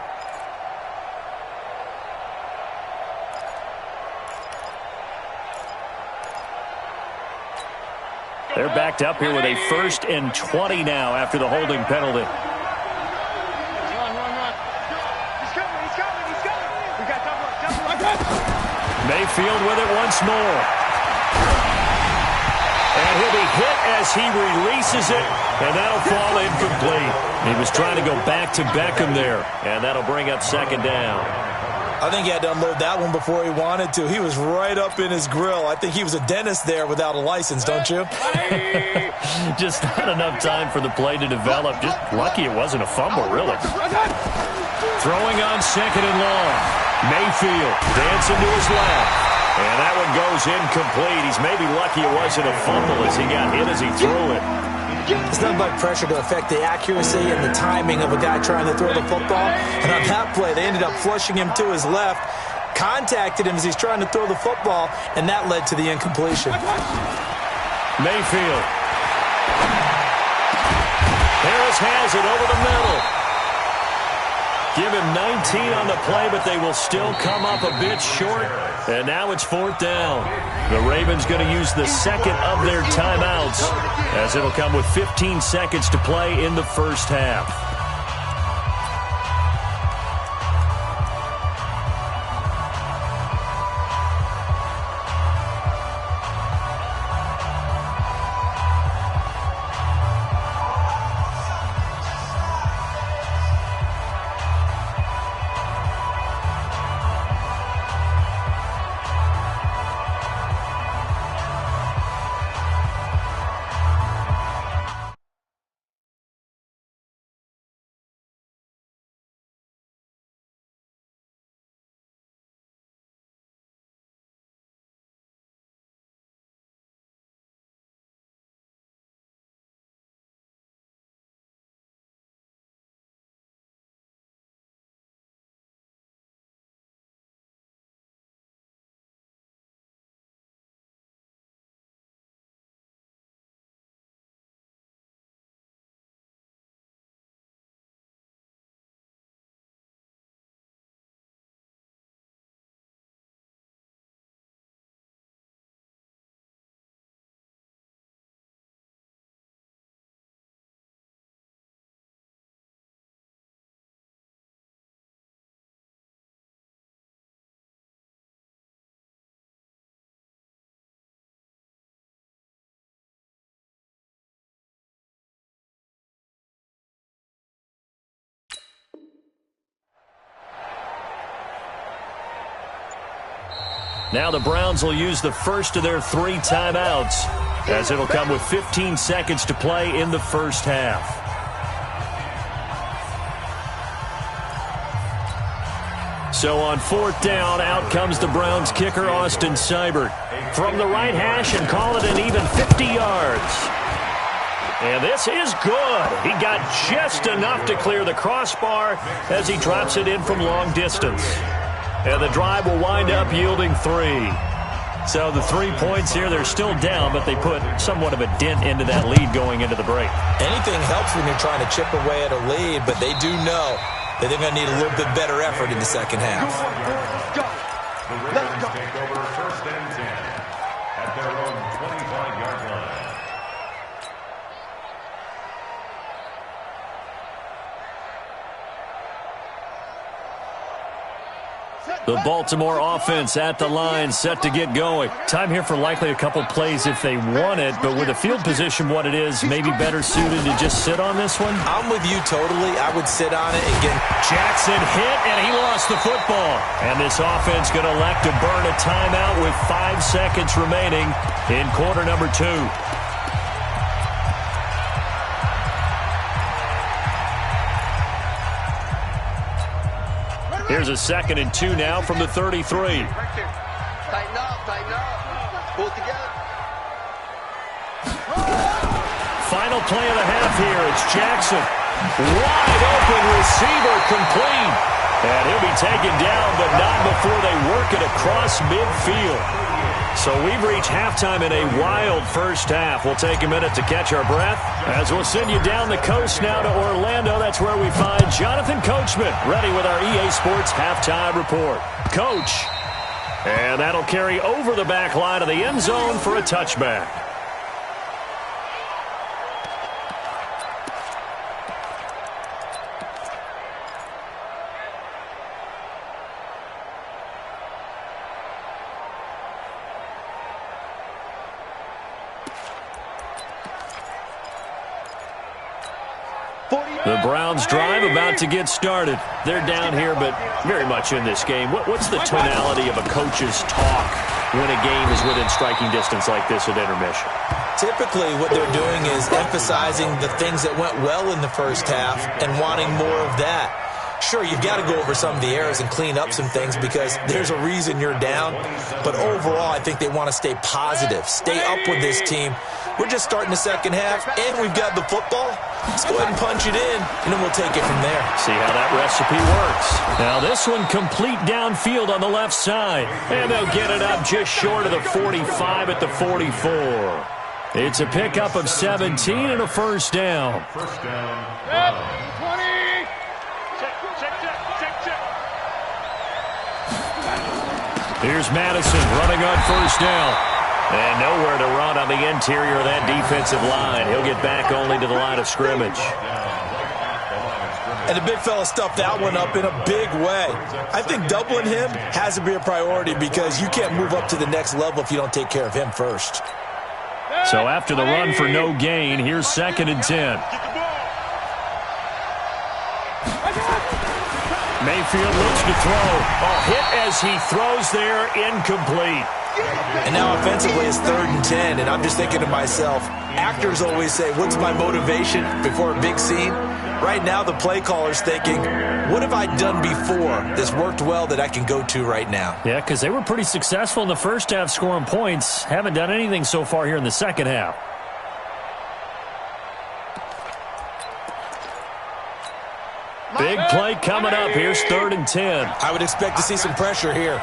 They're backed up here with a 1st and 20 now after the holding penalty. Mayfield with it once more. And he'll be hit as he releases it, and that'll fall incomplete. He was trying to go back to Beckham there, and that'll bring up second down. I think he had to unload that one before he wanted to. He was right up in his grill. I think he was a dentist there without a license, don't you? Just not enough time for the play to develop. Just lucky it wasn't a fumble, really. Throwing on second and long. Mayfield dancing to his left. And that one goes incomplete. He's maybe lucky it wasn't a fumble as he got hit as he threw it. It's nothing but pressure to affect the accuracy and the timing of a guy trying to throw the football. And on that play, they ended up flushing him to his left, contacted him as he's trying to throw the football, and that led to the incompletion. Mayfield. Harris has it over the middle. Give him 19 on the play, but they will still come up a bit short. And now it's fourth down. The Ravens going to use the second of their timeouts as it'll come with 15 seconds to play in the first half. Now the Browns will use the first of their 3 timeouts as it'll come with 15 seconds to play in the first half. So on fourth down, out comes the Browns kicker, Austin Seibert. From the right hash and call it an even 50 yards. And this is good. He got just enough to clear the crossbar as he drops it in from long distance. And the drive will wind up yielding 3. So the 3 points here, they're still down, but they put somewhat of a dent into that lead going into the break. Anything helps when you're trying to chip away at a lead, but they do know that they're going to need a little bit better effort in the second half. The Ravens take over first and 10 at their own 25-yard line. The Baltimore offense at the line, set to get going. Time here for likely a couple plays if they want it, but with the field position what it is, maybe better suited to just sit on this one? I'm with you totally. I would sit on it and get... Jackson hit, and he lost the football. And this offense going to elect to burn a timeout with 5 seconds remaining in quarter number 2. Here's a 2nd and 2 now from the 33. Tighten up, tighten up. Pull it together. Final play of the half here. It's Jackson. Wide open receiver, complete. And he'll be taken down, but not before they work it across midfield. So we've reached halftime in a wild first half. We'll take a minute to catch our breath as we'll send you down the coast now to Orlando. That's where we find Jonathan Coachman ready with our EA Sports halftime report. Coach. And that'll carry over the back line of the end zone for a touchback. The Browns drive about to get started. They're down here, but very much in this game. What's the tonality of a coach's talk when a game is within striking distance like this at intermission? Typically, what they're doing is emphasizing the things that went well in the first half and wanting more of that. Sure, you've got to go over some of the errors and clean up some things because there's a reason you're down. But overall, I think they want to stay positive, stay up with this team. We're just starting the second half, and we've got the football. Let's go ahead and punch it in, and then we'll take it from there. See how that recipe works. Now this one complete downfield on the left side. And they'll get it up just short of the 45 at the 44. It's a pickup of 17 and a first down. First down. 20. Here's Madison running on first down. And nowhere to run on the interior of that defensive line. He'll get back only to the line of scrimmage. And the big fella stuffed that one up in a big way. I think doubling him has to be a priority because you can't move up to the next level if you don't take care of him first. So after the run for no gain, here's 2nd and 10. Mayfield looks to throw. A hit as he throws there, incomplete. And now offensively it's 3rd and 10, and I'm just thinking to myself, actors always say, what's my motivation before a big scene? Right now the play caller's thinking, what have I done before that's worked well that I can go to right now? Yeah, because they were pretty successful in the first half scoring points. Haven't done anything so far here in the second half. Big play coming up. Here's 3rd and 10. I would expect to see some pressure here.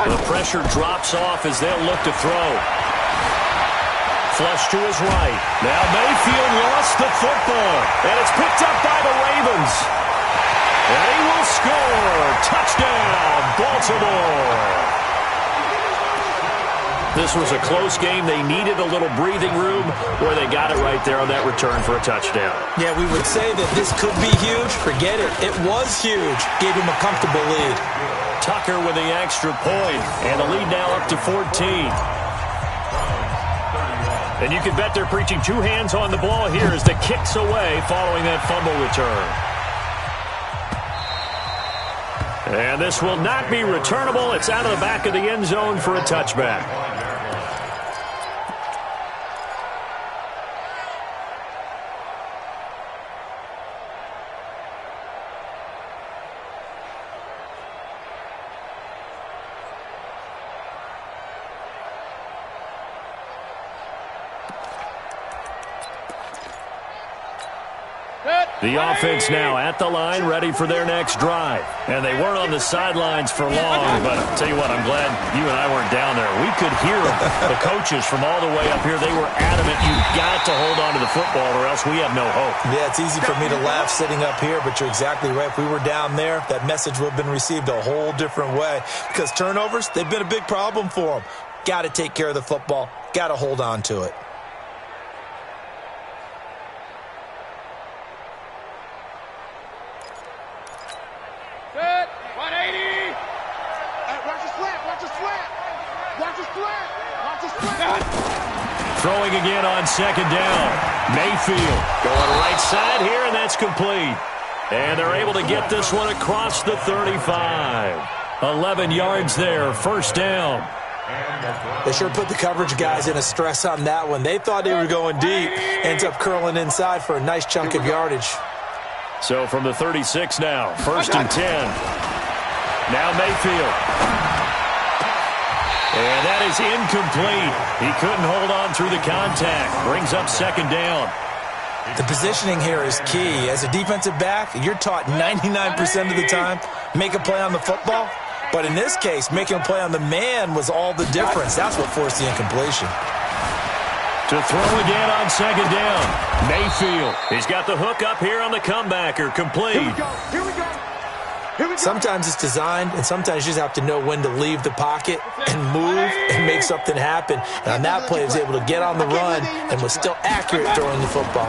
The pressure drops off as they'll look to throw. Flush to his right. Now Mayfield lost the football. And it's picked up by the Ravens. And he will score. Touchdown, Baltimore. This was a close game. They needed a little breathing room where they got it right there on that return for a touchdown. Yeah, we would say that this could be huge. Forget it. It was huge. Gave him a comfortable lead. Tucker with the extra point, and the lead now up to 14. And you can bet they're preaching 2 hands on the ball here as the kick's away following that fumble return. And this will not be returnable. It's out of the back of the end zone for a touchback. The offense now at the line, ready for their next drive. And they weren't on the sidelines for long, but I'll tell you what, I'm glad you and I weren't down there. We could hear them. The coaches from all the way up here, they were adamant, you've got to hold on to the football or else we have no hope. Yeah, it's easy for me to laugh sitting up here, but you're exactly right. If we were down there, that message would have been received a whole different way. Because turnovers, they've been a big problem for them. Got to take care of the football. Got to hold on to it. Throwing again on 2nd down. Mayfield going right side here, and that's complete. And they're able to get this one across the 35. 11 yards there, first down. They sure put the coverage guys in a stress on that one. They thought they were going deep. Ends up curling inside for a nice chunk of yardage. So from the 36 now, 1st and 10. Now Mayfield. And that is incomplete. He couldn't hold on through the contact. Brings up 2nd down. The positioning here is key. As a defensive back, you're taught 99% of the time, make a play on the football. But in this case, making a play on the man was all the difference. That's what forced the incompletion. To throw again on 2nd down. Mayfield. He's got the hook up here on the comebacker. Complete. Here we go. Here we go. Sometimes it's designed, and sometimes you just have to know when to leave the pocket and move and make something happen. And on that play, he was able to get on the run and was still accurate throwing the football.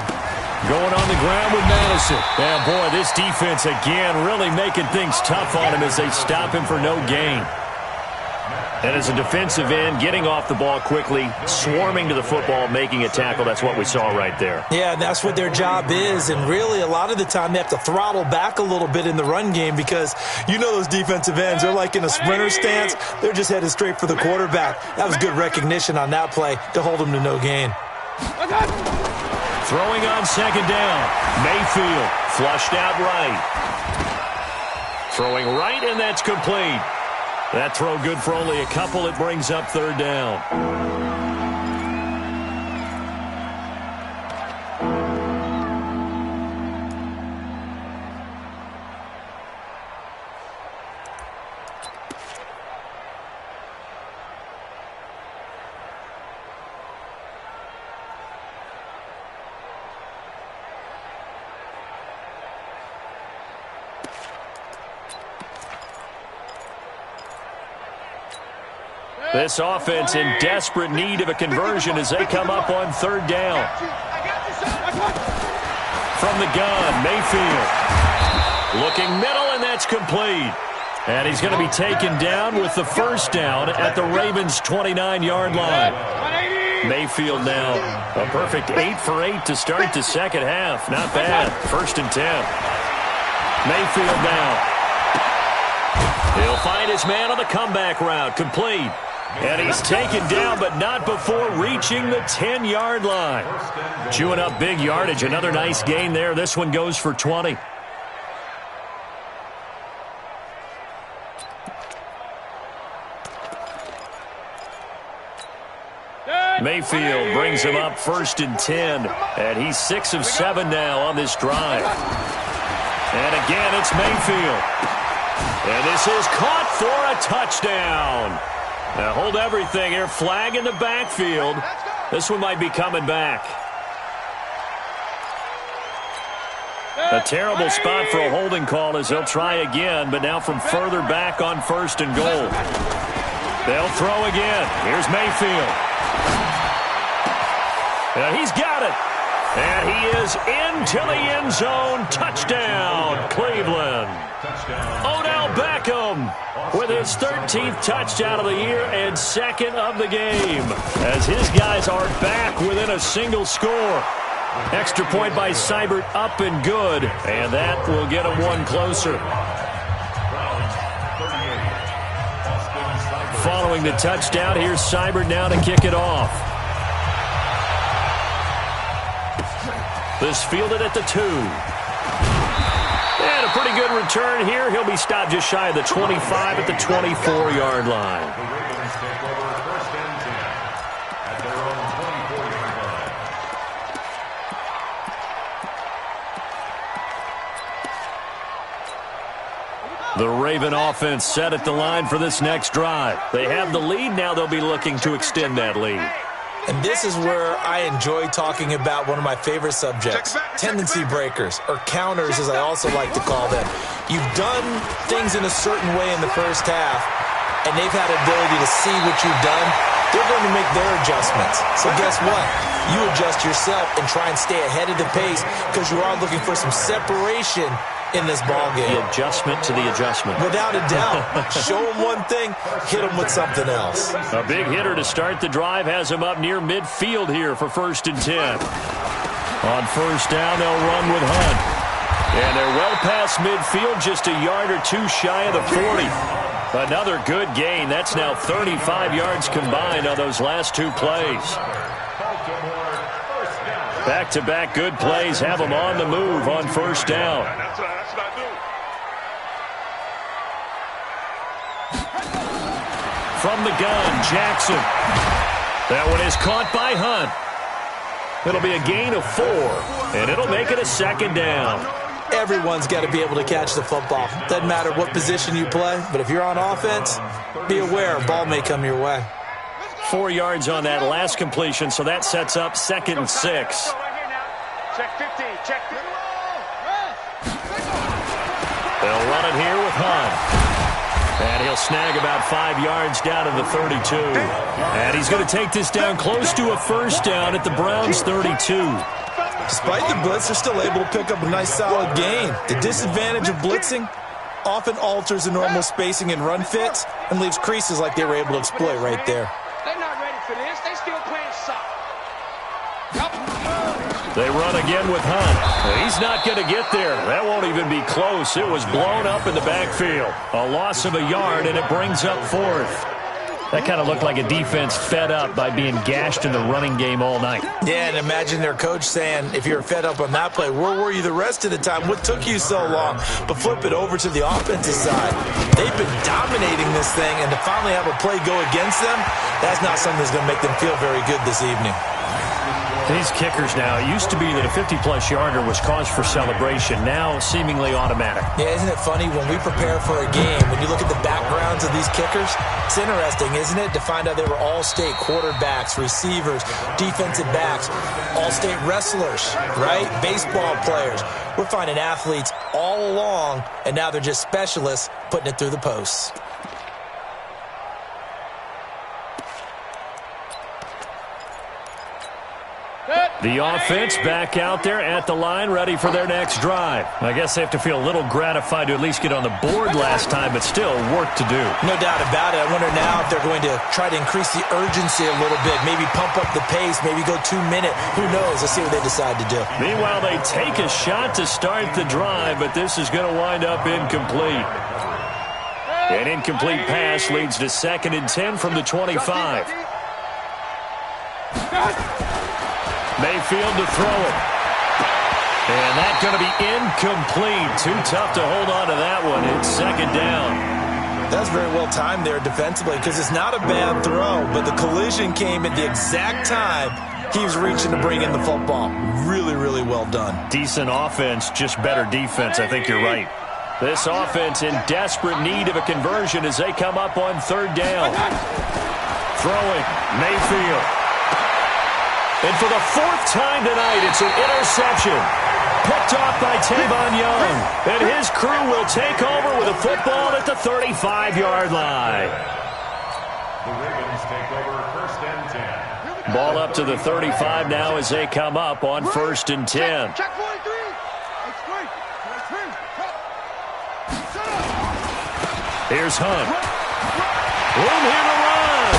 Going on the ground with Madison. And boy, this defense again really making things tough on him as they stop him for no gain. And as a defensive end, getting off the ball quickly, swarming to the football, making a tackle, that's what we saw right there. Yeah, and that's what their job is. And really, a lot of the time, they have to throttle back a little bit in the run game because you know those defensive ends, they're like in a sprinter stance. They're just headed straight for the quarterback. That was good recognition on that play to hold them to no gain. Throwing on second down. Mayfield flushed out right. Throwing right, and that's complete. That throw good for only a couple. It brings up third down. This offense in desperate need of a conversion as they come up on third down. From the gun, Mayfield. Looking middle, and that's complete. And he's going to be taken down with the first down at the Ravens' 29-yard line. Mayfield now a perfect 8 for 8 to start the second half. Not bad. 1st and 10. Mayfield now. He'll find his man on the comeback route. Complete. And he's taken down, but not before reaching the 10-yard line. Chewing up big yardage. Another nice gain there. This one goes for 20. Mayfield brings him up 1st and 10. And he's 6 of 7 now on this drive. And again, it's Mayfield. And this is caught for a touchdown. Now hold everything here. Flag in the backfield. This one might be coming back. A terrible spot for a holding call as they'll try again, but now from further back on 1st and goal. They'll throw again. Here's Mayfield. And he's got it. And he is into the end zone. Touchdown, Cleveland. Odell Beckham with his 13th touchdown of the year and 2nd of the game as his guys are back within a single score. Extra point by Seibert up and good, and that will get him one closer. Following the touchdown, here's Seibert now to kick it off. This fielded at the 2. And a pretty good return here. He'll be stopped just shy of the 25 at the 24-yard line. The Ravens take over 1st and 10 at their own 24-yard line. The Raven offense set at the line for this next drive. They have the lead. Now they'll be looking to extend that lead. And this is where I enjoy talking about one of my favorite subjects, tendency breakers, or counters as I also like to call them. You've done things in a certain way in the first half, and they've had ability to see what you've done. They're going to make their adjustments. So guess what? You adjust yourself and try and stay ahead of the pace because you are looking for some separation in this ball game. The adjustment to the adjustment. Without a doubt. Show them one thing, hit them with something else. A big hitter to start the drive has him up near midfield here for 1st and 10. On 1st down, they'll run with Hunt. And they're well past midfield, just a yard or 2 shy of the 40. Another good gain. That's now 35 yards combined on those last 2 plays. Back-to-back good plays have them on the move on 1st down. From the gun, Jackson. That one is caught by Hunt. It'll be a gain of 4, and it'll make it a 2nd down. Everyone's got to be able to catch the football. Doesn't matter what position you play, but if you're on offense, be aware a ball may come your way. 4 yards on that last completion, so that sets up 2nd and 6. Check 50, check 50. They'll run it here with Hunt. And he'll snag about 5 yards down to the 32. And he's going to take this down close to a 1st down at the Browns' 32. Despite the blitz, they're still able to pick up a nice solid gain. The disadvantage of blitzing, often alters the normal spacing and run fits and leaves creases like they were able to exploit right there. They're not ready for this. They still playing soft. They run again with Hunt. He's not going to get there. That won't even be close. It was blown up in the backfield. A loss of a yard, and it brings up fourth. That kind of looked like a defense fed up by being gashed in the running game all night. Yeah, and imagine their coach saying, if you're fed up on that play, where were you the rest of the time? What took you so long? But flip it over to the offensive side. They've been dominating this thing, and to finally have a play go against them, that's not something that's going to make them feel very good this evening. These kickers now, it used to be that a 50-plus yarder was cause for celebration. Now, seemingly automatic. Yeah, isn't it funny when we prepare for a game, when you look at the backgrounds of these kickers, it's interesting, isn't it, to find out they were all-state quarterbacks, receivers, defensive backs, all-state wrestlers, right? Baseball players. We're finding athletes all along, and now they're just specialists putting it through the posts. The offense back out there at the line, ready for their next drive. I guess they have to feel a little gratified to at least get on the board last time, but still work to do. No doubt about it. I wonder now if they're going to try to increase the urgency a little bit, maybe pump up the pace, maybe go 2 minute. Who knows? Let's see what they decide to do. Meanwhile, they take a shot to start the drive, but this is going to wind up incomplete. An incomplete pass leads to 2nd and 10 from the 25. Mayfield to throw it. And that's going to be incomplete. Too tough to hold on to that one. It's 2nd down. That's very well timed there defensively because it's not a bad throw, but the collision came at the exact time he was reaching to bring in the football. Really, really well done. Decent offense, just better defense. I think you're right. This offense in desperate need of a conversion as they come up on 3rd down. Throwing, Mayfield. And for the 4th time tonight, it's an interception. Picked off by Tavon Young. And his crew will take over with a football at the 35-yard line. The Ravens take over 1st and 10. Ball up to the 35 now as they come up on 1st and 10. Check 43. Here's Hunt. Room here to run.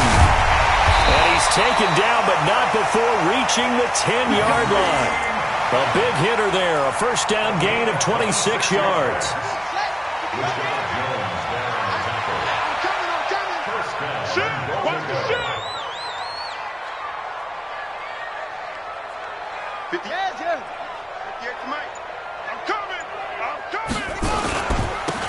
And he's taken down, but not before reaching the 10-yard line. A big hitter there. A 1st down gain of 26 yards.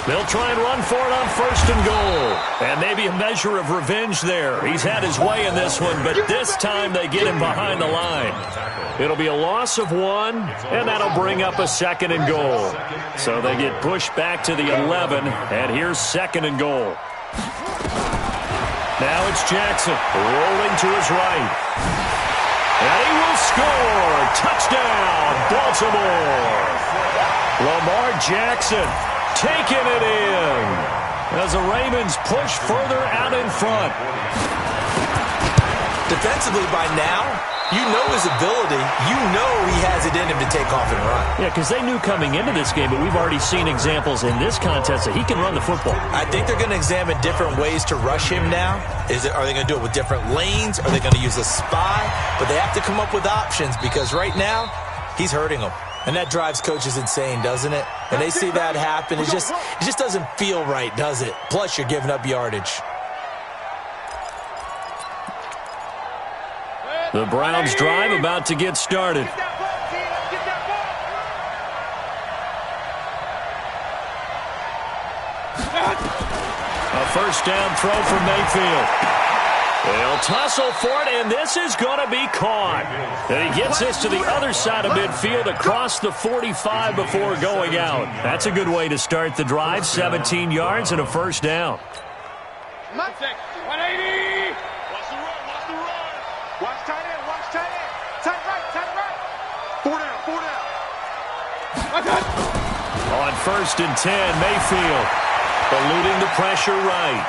They'll try and run for it on 1st and goal. And maybe a measure of revenge there. He's had his way in this one, but this time they get him behind the line. It'll be a loss of 1, and that'll bring up a 2nd and goal. So they get pushed back to the 11, and here's 2nd and goal. Now it's Jackson rolling to his right. And he will score. Touchdown, Baltimore. Lamar Jackson taking it in as the Ravens push further out in front. Defensively by now, you know his ability. You know he has it in him to take off and run. Yeah, because they knew coming into this game, but we've already seen examples in this contest that he can run the football. I think they're going to examine different ways to rush him now. Are they going to do it with different lanes? Are they going to use a spy? But they have to come up with options because right now, he's hurting them. And that drives coaches insane, doesn't it? When they see that happen, it just doesn't feel right, does it? Plus, you're giving up yardage. The Browns drive about to get started. A 1st down throw from Mayfield. They'll tussle for it, and this is going to be caught. And he gets this to the other side of midfield across the 45 before going out. That's a good way to start the drive. 17 yards and a 1st down. 180. Watch the run. Watch the run. Watch tight end. Watch tight end. Tight right. Tight right. 4 down. 4 down. On 1st and 10, Mayfield eluding the pressure right.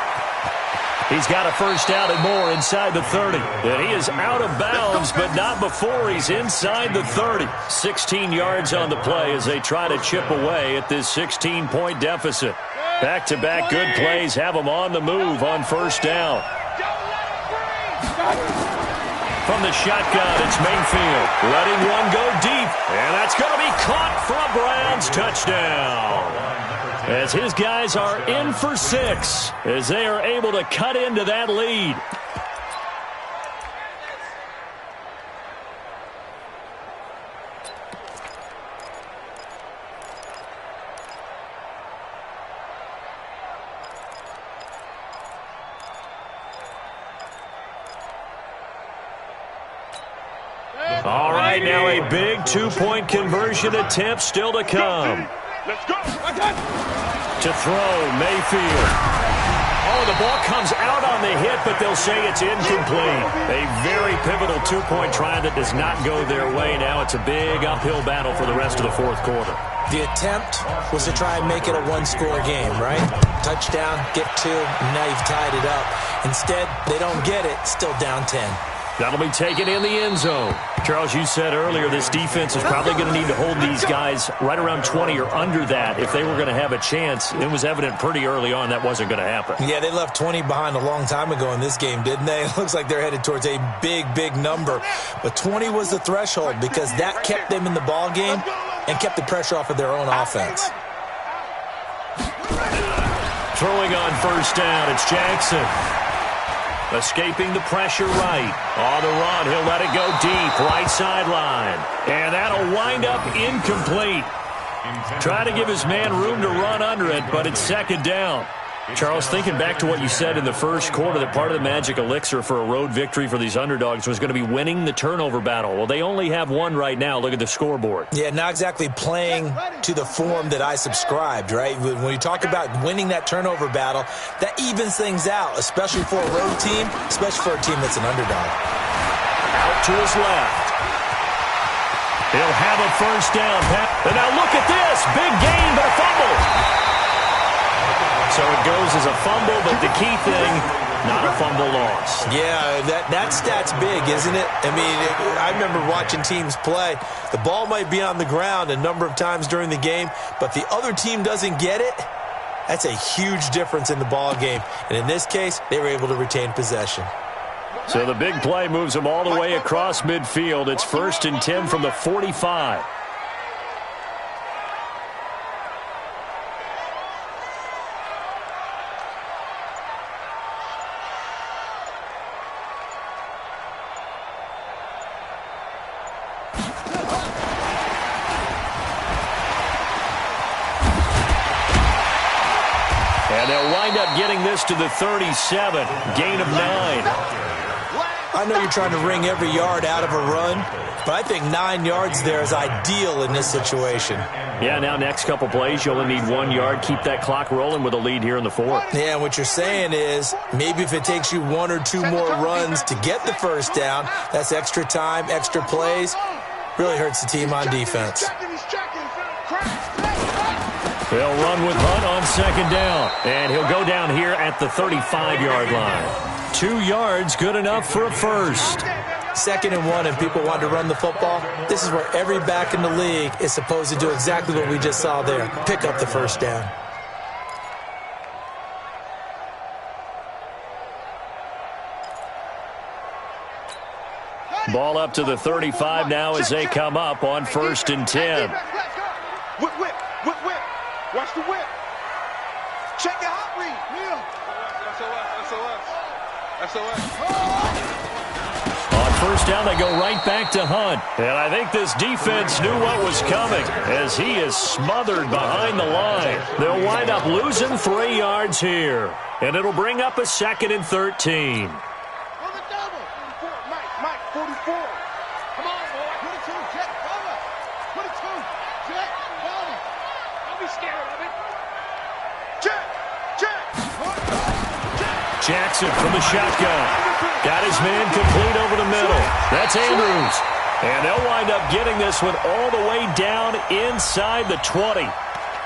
He's got a 1st down and more inside the 30. And he is out of bounds, but not before he's inside the 30. 16 yards on the play as they try to chip away at this 16-point deficit. Back-to-back good plays have them on the move on first down. From the shotgun, it's Mayfield letting one go deep, and that's going to be caught for a Browns touchdown. As his guys are in for 6, as they are able to cut into that lead. All right, now a big 2-point conversion attempt still to come. Let's go. To throw, Mayfield. Oh, the ball comes out on the hit, but they'll say it's incomplete. A very pivotal 2-point try that does not go their way. Now it's a big uphill battle for the rest of the fourth quarter. The attempt was to try and make it a one-score game, right? Touchdown, get 2, and now you've tied it up. Instead, they don't get it, still down 10. That'll be taken in the end zone. Charles, you said earlier this defense is probably going to need to hold these guys right around 20 or under that if they were going to have a chance. It was evident pretty early on that wasn't going to happen. Yeah, they left 20 behind a long time ago in this game, didn't they? It looks like they're headed towards a big, big number. But 20 was the threshold because that kept them in the ball game and kept the pressure off of their own offense. Throwing on first down, it's Jackson. Escaping the pressure right. On the run, he'll let it go deep, right sideline. And that'll wind up incomplete. Try to give his man room to run under it, but it's second down. Charles, thinking back to what you said in the first quarter, that part of the magic elixir for a road victory for these underdogs was going to be winning the turnover battle. Well, they only have one right now. Look at the scoreboard. Yeah, not exactly playing to the form that I subscribed, right? When you talk about winning that turnover battle, that evens things out, especially for a road team, especially for a team that's an underdog. Out to his left. He'll have a first down. And now look at this. Big gain, but a fumble. So it goes as a fumble, but the key thing, not a fumble loss. Yeah, that stat's big, isn't it? I mean, I remember watching teams play. The ball might be on the ground a number of times during the game, but the other team doesn't get it. That's a huge difference in the ball game. And in this case, they were able to retain possession. So the big play moves them all the way across midfield. It's 1st and 10 from the 45. And they'll wind up getting this to the 37. Gain of 9. I know you're trying to wring every yard out of a run, but I think 9 yards there is ideal in this situation. Yeah, now next couple plays, you only need 1 yard. Keep that clock rolling with a lead here in the fourth. Yeah, and what you're saying is maybe if it takes you 1 or 2 more runs to get the first down, that's extra time, extra plays. Really hurts the team on defense. They'll run with Hunt on second down. And he'll go down here at the 35-yard line. 2 yards, good enough for a first. 2nd and 1, and people want to run the football. This is where every back in the league is supposed to do exactly what we just saw there. Pick up the first down. Ball up to the 35 now as they come up on 1st and 10. Whip, whip, whip, whip. Watch the whip. Check your hot read. On first down, they go right back to Hunt. And I think this defense knew what was coming as he is smothered behind the line. They'll wind up losing 3 yards here. And it'll bring up a 2nd and 13. Mike, 44. Come on, boy. 22, Jet, cover. 22, Jet, cover. Don't be scared of it. Jet. Jackson from the shotgun. Got his man complete over the middle. That's Andrews. And they'll wind up getting this one all the way down inside the 20.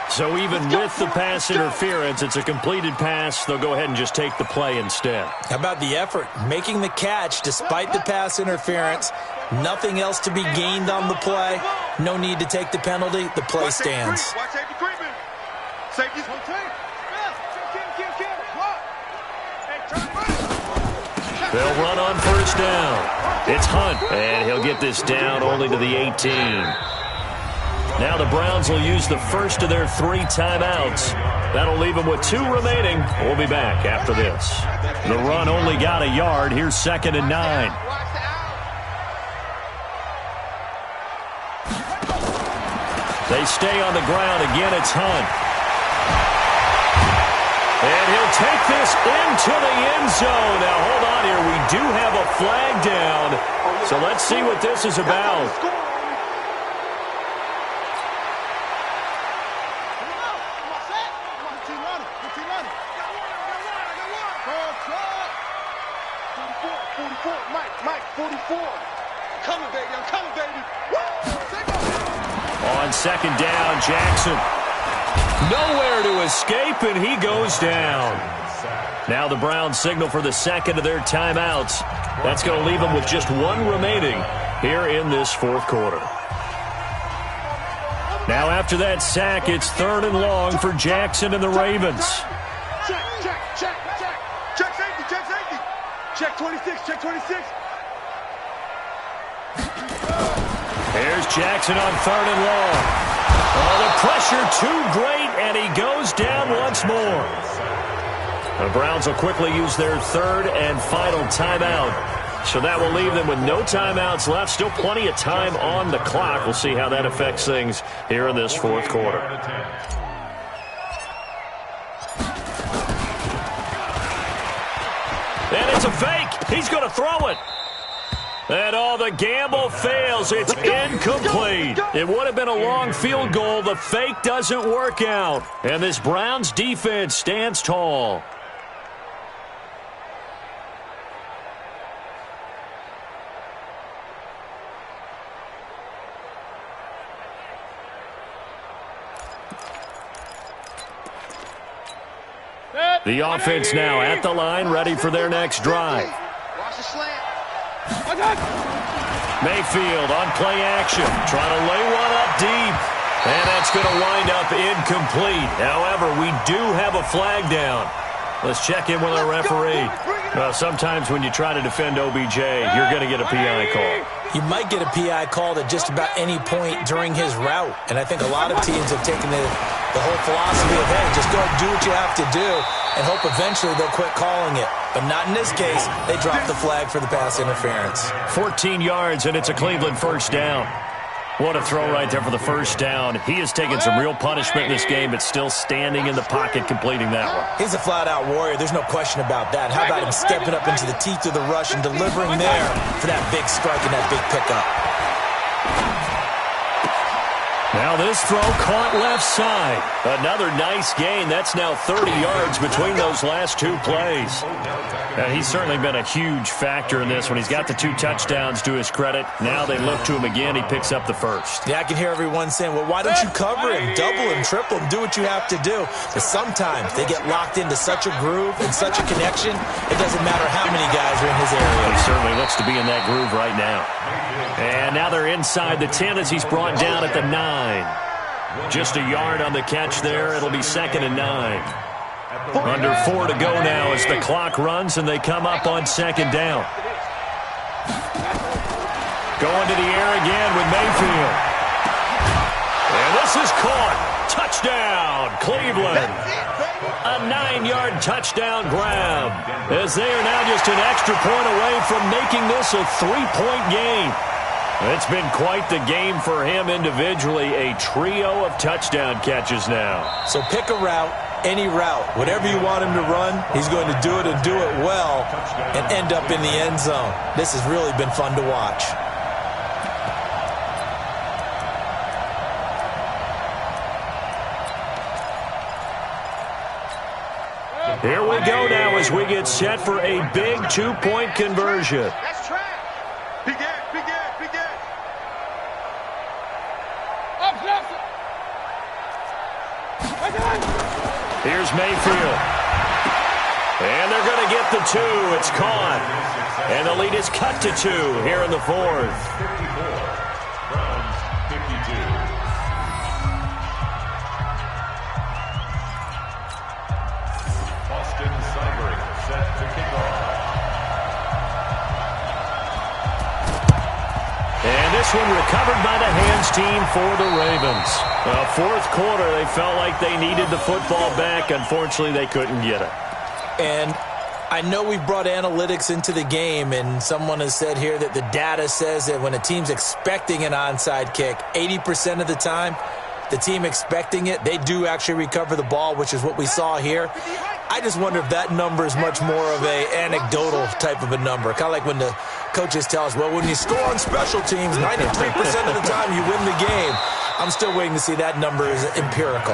So even with the pass interference, it's a completed pass. They'll go ahead and just take the play instead. How about the effort? Making the catch despite the pass interference. Nothing else to be gained on the play. No need to take the penalty. The play stands. Watch safety creeping. Safety's on tape. They'll run on first down. It's Hunt, and he'll get this down only to the 18. Now the Browns will use the first of their 3 timeouts. That'll leave them with 2 remaining. We'll be back after this. The run only got a yard. Here's 2nd and 9. They stay on the ground. Again, it's Hunt. And he'll take this into the end zone. Now, hold on here. We do have a flag down. So let's see what this is about. Mike, 44. Coming, baby. I'm coming, baby. On 2nd down, Jackson. Nowhere to escape, and he goes down. Now the Browns signal for the 2nd of their timeouts. That's going to leave them with just 1 remaining here in this 4th quarter. Now after that sack, it's 3rd and long for Jackson and the Ravens. Check safety, check safety. Check 26, check 26. Here's Jackson on 3rd and long. Oh, the pressure too great, and he goes down once more. The Browns will quickly use their 3rd and final timeout. So that will leave them with no timeouts left. Still plenty of time on the clock. We'll see how that affects things here in this 4th quarter. And it's a fake. He's going to throw it. And the gamble fails. It's incomplete. It would have been a long field goal. The fake doesn't work out. And this Browns defense stands tall. The offense now at the line, ready for their next drive. Watch the slant. Mayfield on play action, trying to lay one up deep. And that's going to wind up incomplete. However, we do have a flag down. Let's check in with our referee. Sometimes when you try to defend OBJ, you're going to get a PI call. You might get a PI called at just about any point during his route. And I think a lot of teams have taken the whole philosophy of, hey, just go do what you have to do and hope eventually they'll quit calling it. But not in this case. They dropped the flag for the pass interference. 14 yards, and it's a Cleveland first down. What a throw right there for the first down. He has taken some real punishment in this game, but still standing in the pocket completing that one. He's a flat-out warrior. There's no question about that. How about him stepping up into the teeth of the rush and delivering there for that big strike and that big pickup? Now this throw caught left side. Another nice gain. That's now 30 yards between those last 2 plays. He's certainly been a huge factor in this when he's got the 2 touchdowns to his credit. Now they look to him again. He picks up the first. Yeah, I can hear everyone saying, well, why don't you cover him, double him, triple him, do what you have to do. But sometimes they get locked into such a groove and such a connection, it doesn't matter how many guys are in his area. He certainly looks to be in that groove right now. And now they're inside the 10 as he's brought down at the 9. Just a yard on the catch there. It'll be 2nd and 9. Under 4 to go now as the clock runs and they come up on 2nd down. Going to the air again with Mayfield. And this is caught. Touchdown, Cleveland. A 9-yard touchdown grab as they are now just an extra point away from making this a 3-point game. It's been quite the game for him individually. A trio of touchdown catches now. So pick a route, any route. Whatever you want him to run, he's going to do it and do it well and end up in the end zone. This has really been fun to watch. Here we go now as we get set for a big 2-point conversion. That's track. Big ass, big ass, big ass. Here's Mayfield. And they're going to get the 2. It's caught. And the lead is cut to 2 here in the 4th. 54, Browns 52. Austin Seibert set to kick off. this one recovered by the hands team for the Ravens. Fourth quarter, they felt like they needed the football back. Unfortunately, they couldn't get it. And I know we brought analytics into the game, and someone has said here that the data says that when a team's expecting an onside kick, 80% of the time, the team expecting it, they do actually recover the ball, which is what we saw here. I just wonder if that number is much more of a anecdotal type of a number. Kind of like when the coaches tell us, well, when you score on special teams, 93% of the time you win the game. I'm still waiting to see that number is empirical.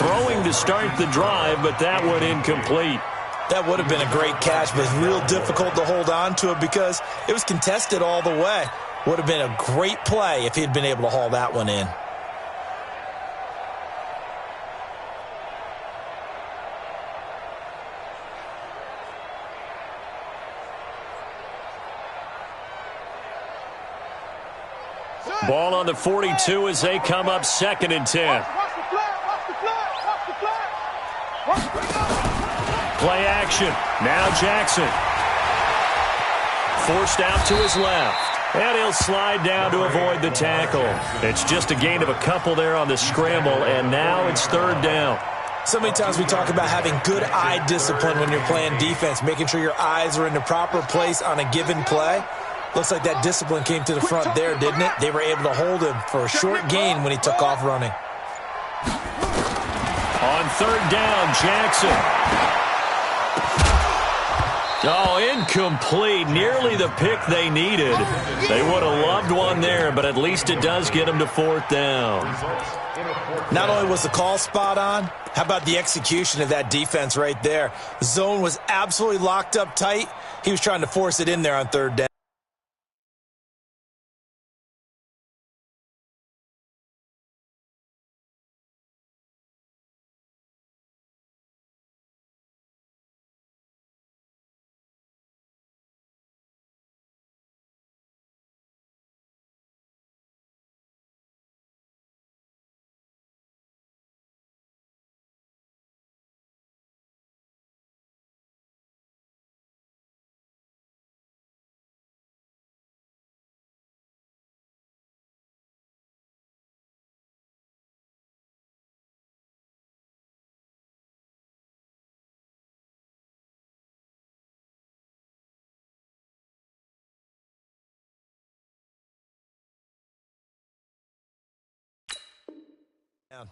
Throwing to start the drive, but that one incomplete. That would have been a great catch, but it's real difficult to hold on to it because it was contested all the way. Would have been a great play if he'd been able to haul that one in. Ball on the 42 as they come up 2nd and 10. Play action. Now Jackson. Forced out to his left. And he'll slide down to avoid the tackle. It's just a gain of a couple there on the scramble, and now it's 3rd down. So many times we talk about having good eye discipline when you're playing defense, making sure your eyes are in the proper place on a given play. Looks like that discipline came to the front there, didn't it? They were able to hold him for a short gain when he took off running. On 3rd down, Jackson. Oh, incomplete. Nearly the pick they needed. They would have loved one there, but at least it does get them to 4th down. Not only was the call spot on, how about the execution of that defense right there? The zone was absolutely locked up tight. He was trying to force it in there on 3rd down.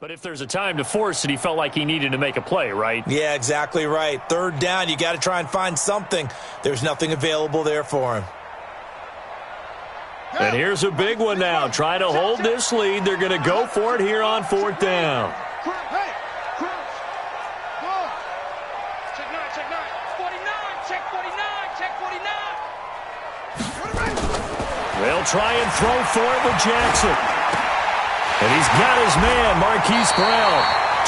But if there's a time to force it, he felt like he needed to make a play, right? Yeah, exactly right. 3rd down, you got to try and find something. There's nothing available there for him. And here's a big one now. Trying to hold this lead. They're going to go for it here on 4th down. They'll try and throw for it with Jackson. And he's got his man, Marquise Brown.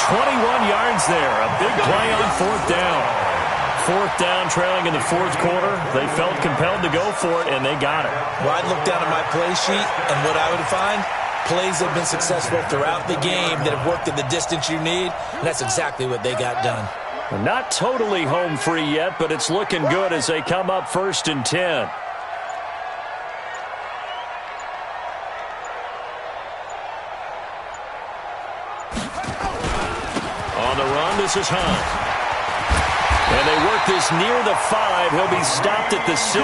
21 yards there. A big play on 4th down. 4th down, trailing in the 4th quarter. They felt compelled to go for it, and they got it. Well, I'd look down at my play sheet, and what I would find, plays have been successful throughout the game that have worked at the distance you need, and that's exactly what they got done. Not totally home free yet, but it's looking good as they come up 1st and 10. On the run, this is Hunt. And they work this near the 5. He'll be stopped at the 6.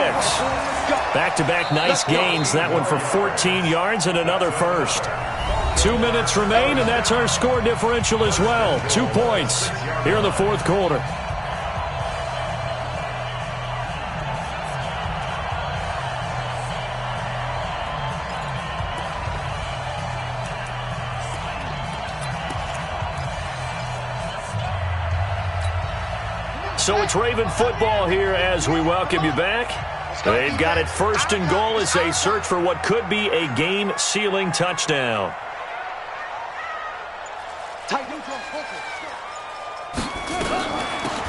Back-to-back nice gains. That one for 14 yards and another first. 2 minutes remain, and that's our score differential as well. 2 points here in the 4th quarter. So it's Raven football here as we welcome you back. They've got it 1st and goal as they search for what could be a game-sealing touchdown.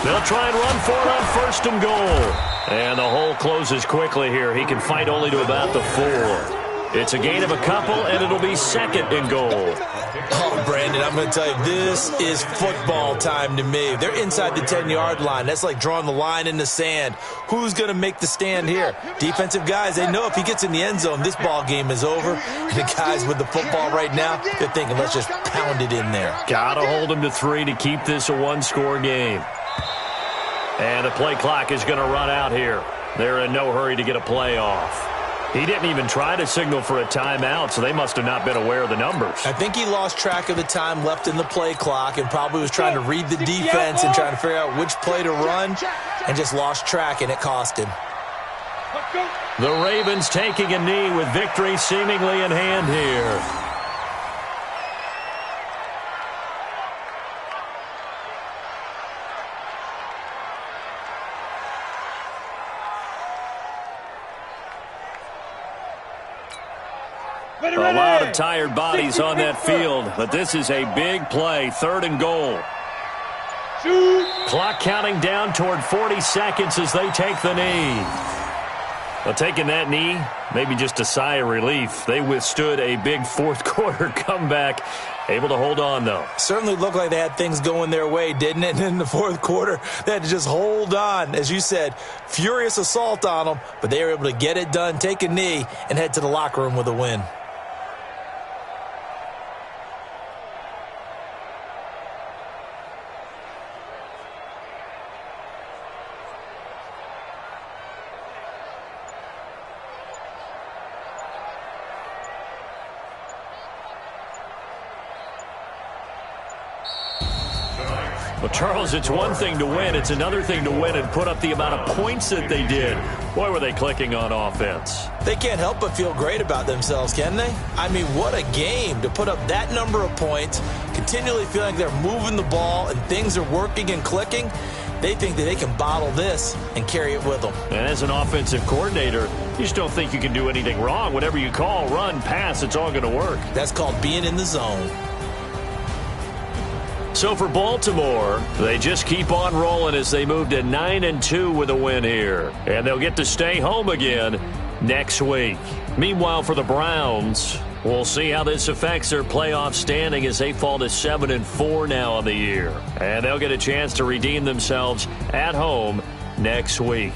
They'll try and run for it on 1st and goal. And the hole closes quickly here. He can fight only to about the 4. It's a gain of a couple, and it'll be second and goal. Oh, Brandon, I'm going to tell you, this is football time to me. They're inside the 10-yard line. That's like drawing the line in the sand. Who's going to make the stand here? Defensive guys, they know if he gets in the end zone, this ball game is over. And the guys with the football right now, they're thinking, let's just pound it in there. Got to hold them to 3 to keep this a one-score game. And the play clock is going to run out here. They're in no hurry to get a play off. He didn't even try to signal for a timeout, so they must have not been aware of the numbers. I think he lost track of the time left in the play clock and probably was trying to read the defense and trying to figure out which play to run and just lost track, and it cost him. The Ravens taking a knee with victory seemingly in hand here. A lot of tired bodies on that field, but this is a big play, 3rd and goal. Clock counting down toward 40 seconds as they take the knee. Well, taking that knee, maybe just a sigh of relief. They withstood a big fourth-quarter comeback, able to hold on, though. Certainly looked like they had things going their way, didn't it? And in the fourth quarter, they had to just hold on. As you said, furious assault on them, but they were able to get it done, take a knee, and head to the locker room with a win. Well, Charles, it's one thing to win. It's another thing to win and put up the amount of points that they did. Boy, were they clicking on offense. They can't help but feel great about themselves, can they? I mean, what a game to put up that number of points, continually feeling like they're moving the ball and things are working and clicking. They think that they can bottle this and carry it with them. And as an offensive coordinator, you just don't think you can do anything wrong. Whatever you call, run, pass, it's all going to work. That's called being in the zone. So for Baltimore, they just keep on rolling as they move to 9-2 with a win here. And they'll get to stay home again next week. Meanwhile, for the Browns, we'll see how this affects their playoff standing as they fall to 7-4 now on the year. And they'll get a chance to redeem themselves at home next week.